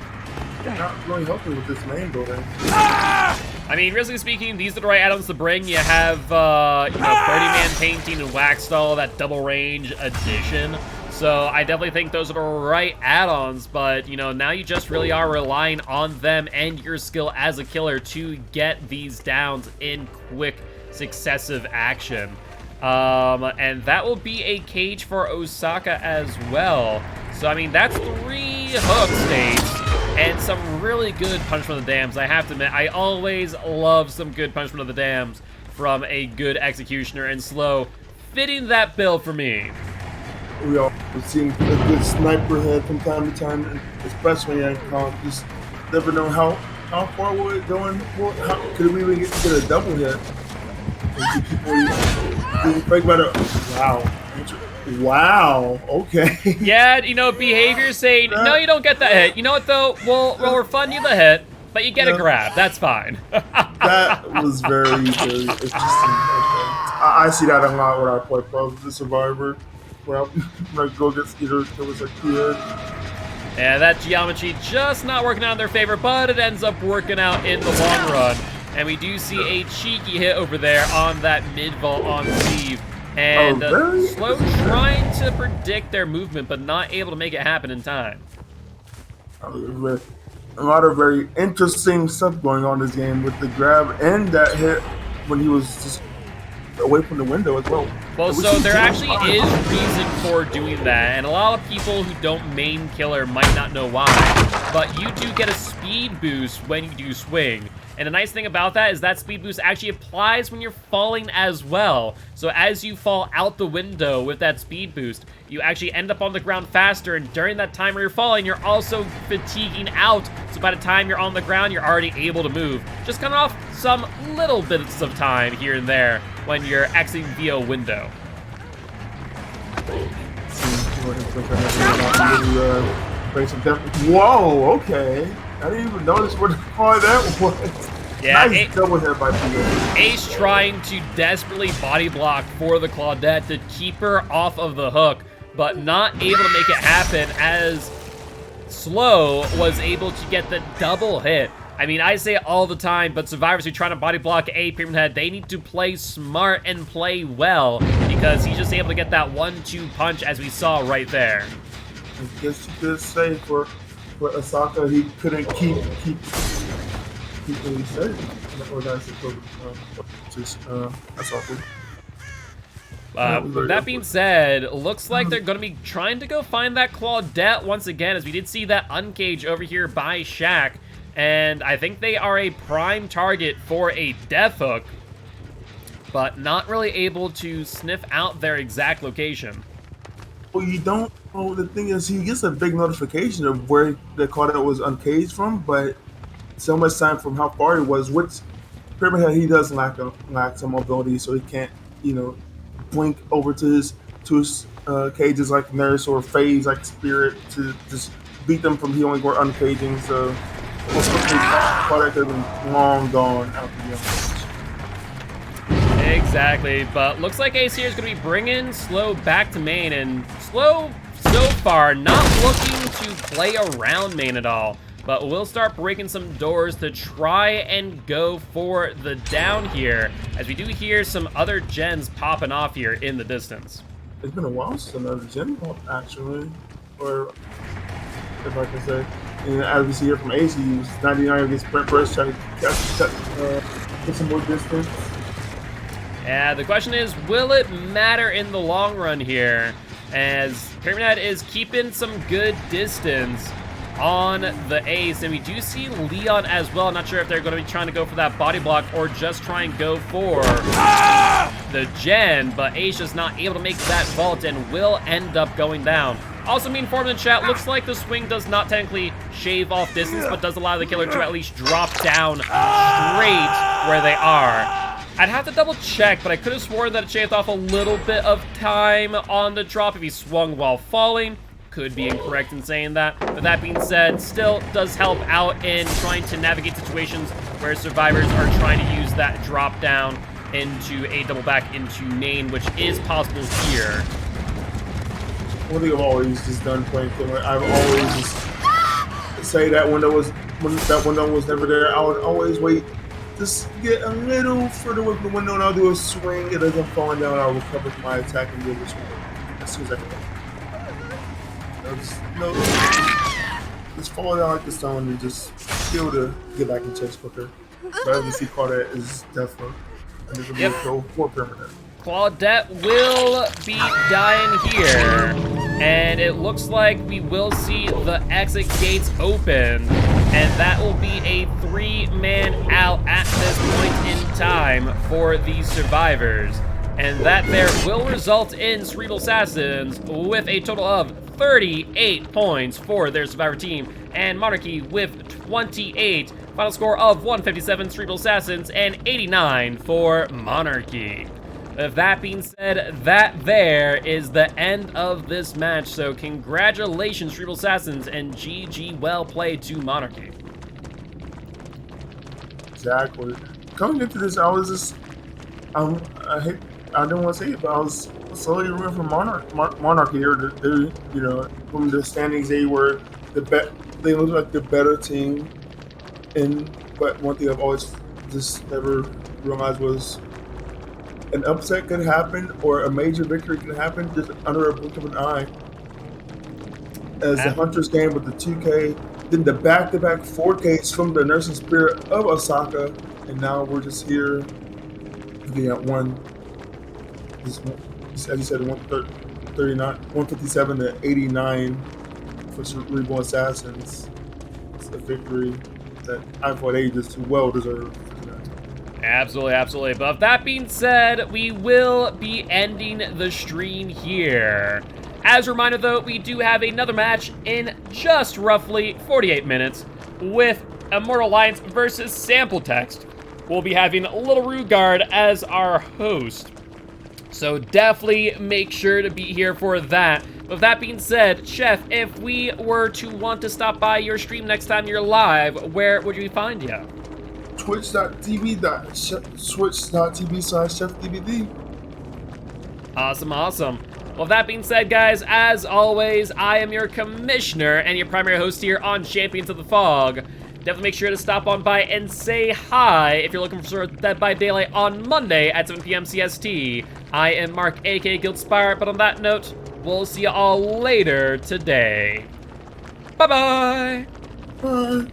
not really helping with this main building.
I mean, realistically speaking, these are the right add-ons to bring. You have, you know, 30-man painting and wax doll, that double range addition. So I definitely think those are the right add-ons, but, you know, now you just really are relying on them and your skill as a killer to get these downs in quick, successive action. And that will be a cage for Osaka as well. So, I mean, that's 3 hook states and some really good punishment of the dams. I have to admit, I always love some good punishment of the dams from a good executioner, and Slow fitting that bill for me.
We all seen a good sniper head from time to time, and especially in just never know how far we're going. How could we even get a double hit? Think about it. Wow. Okay.
Yeah, you know, behavior saying, no, you don't get that hit. You know what, though? We'll refund you the hit, but you get a grab. That's fine.
That was very, very interesting. I see that a lot when I play Puzzle the Survivor. When I go against either there was a kid.
Yeah, that geometry just not working out in their favor, but it ends up working out in the long run. And we do see a cheeky hit over there on that mid-vault on Steve. And Slow trying to predict their movement, but not able to make it happen in time.
A lot of very interesting stuff going on in this game with the grab and that hit when he was just away from the window as well.
Well, so there actually is reason for doing that, and a lot of people who don't main killer might not know why, but you do get a speed boost when you do swing. And the nice thing about that is that speed boost actually applies when you're falling as well. So as you fall out the window with that speed boost, you actually end up on the ground faster, and during that time where you're falling, you're also fatiguing out. So by the time you're on the ground, you're already able to move. Just cutting off some little bits of time here and there when you're exiting via window.
Whoa, okay. I didn't even notice what that was.
Yeah,
nice double hit by PA.
Ace trying to desperately body block for the Claudette to keep her off of the hook, but not able to make it happen as Slow was able to get the double hit. I mean, I say it all the time, but survivors who try to body block a Pyramid Head, they need to play smart and play well, because he's just able to get that 1-2 punch as we saw right there.
I guess you could say for Osaka, he couldn't keep what he said. Or that's Osaka.
With that being said, looks like they're going to be trying to go find that Claudette once again, as we did see that uncage over here by Shack. And I think they are a prime target for a death hook, but not really able to sniff out their exact location.
Well, you don't. Well, the thing is, he gets a big notification of where the Claudette was uncaged from, but so much time from how far he was, which Pyramid Head, he does lack some mobility, so he can't, blink over to his cages like Nurse or phase like Spirit to just beat them from healing or uncaging. So most likely Claudette could have been long gone out the game.
Exactly, but looks like Ace here is going to be bringing Slow back to main, and Slow, so far, not looking to play around main at all, but we'll start breaking some doors to try and go for the down here, as we do hear some other gens popping off here in the distance.
It's been a while since another gen popped, actually, or if I can say. And as we see here from Ace, he was 99 against Brent Burst, trying to get some more distance.
Yeah, the question is, will it matter in the long run here? As Pyramid Head is keeping some good distance on the Ace, and we do see Leon as well. I'm not sure if they're going to be trying to go for that body block or just try and go for the gen, but Ace is not able to make that vault and will end up going down. Also, being informed in chat, looks like the swing does not technically shave off distance, but does allow the killer to at least drop down straight where they are. I'd have to double check, but I could have sworn that it shaved off a little bit of time on the drop if he swung while falling. Could be incorrect in saying that. But that being said, still does help out in trying to navigate situations where survivors are trying to use that drop down into a double back into main, which is possible here.
One thing I've always just done playing Killer, I've always just say that when that window was never there, I would always wait. Just get a little further away from the window and I'll do a swing. It doesn't fall down, I'll recover from my attack and do a swing. As soon as I can. Just fall down like the stone and just be able to get back in chase quicker. But as you see, Claudette is definitely and there's a real more permanent.
Claudette will be dying here, and it looks like we will see the exit gates open, and that will be a 3-man out at this point in time for these survivors, and that there will result in Cerebral Assassins with a total of 38 points for their survivor team, and Monarchy with 28. Final score of 157 Cerebral Assassins and 89 for Monarchy. With that being said, that there is the end of this match. So congratulations, Cerebral Assassins, and GG well played to Monarchy.
Exactly. Coming into this, I was just, I didn't want to say it, but I was slowly rooting for Monarchy here. They, from the standings, they were they looked like the better team. But one thing I've always just never realized was an upset could happen or a major victory can happen just under a blink of an eye. As the Hunters game with the 2K, then the back-to-back 4Ks from the Nursing Spirit of Osaka, and now we're just here looking at as you said, 139, 157 to 89 for Cerebral Assassins. It's a victory that I thought they just too well deserved.
Absolutely, absolutely. But with that being said, we will be ending the stream here. As a reminder, though, we do have another match in just roughly 48 minutes with Immortal Alliance versus Sample Text. We'll be having Little Rugard as our host. So definitely make sure to be here for that. With that being said, Chef, if we were to want to stop by your stream next time you're live, where would we find you?
Twitch.tv/ChefDBD.
Awesome, awesome. Well, that being said, guys, as always, I am your commissioner and your primary host here on Champions of the Fog. Definitely make sure to stop on by and say hi if you're looking for Dead by Daylight on Monday at 7 p.m. CST. I am Mark, aka Giltspire, but on that note, we'll see you all later today. Bye-bye!
Bye.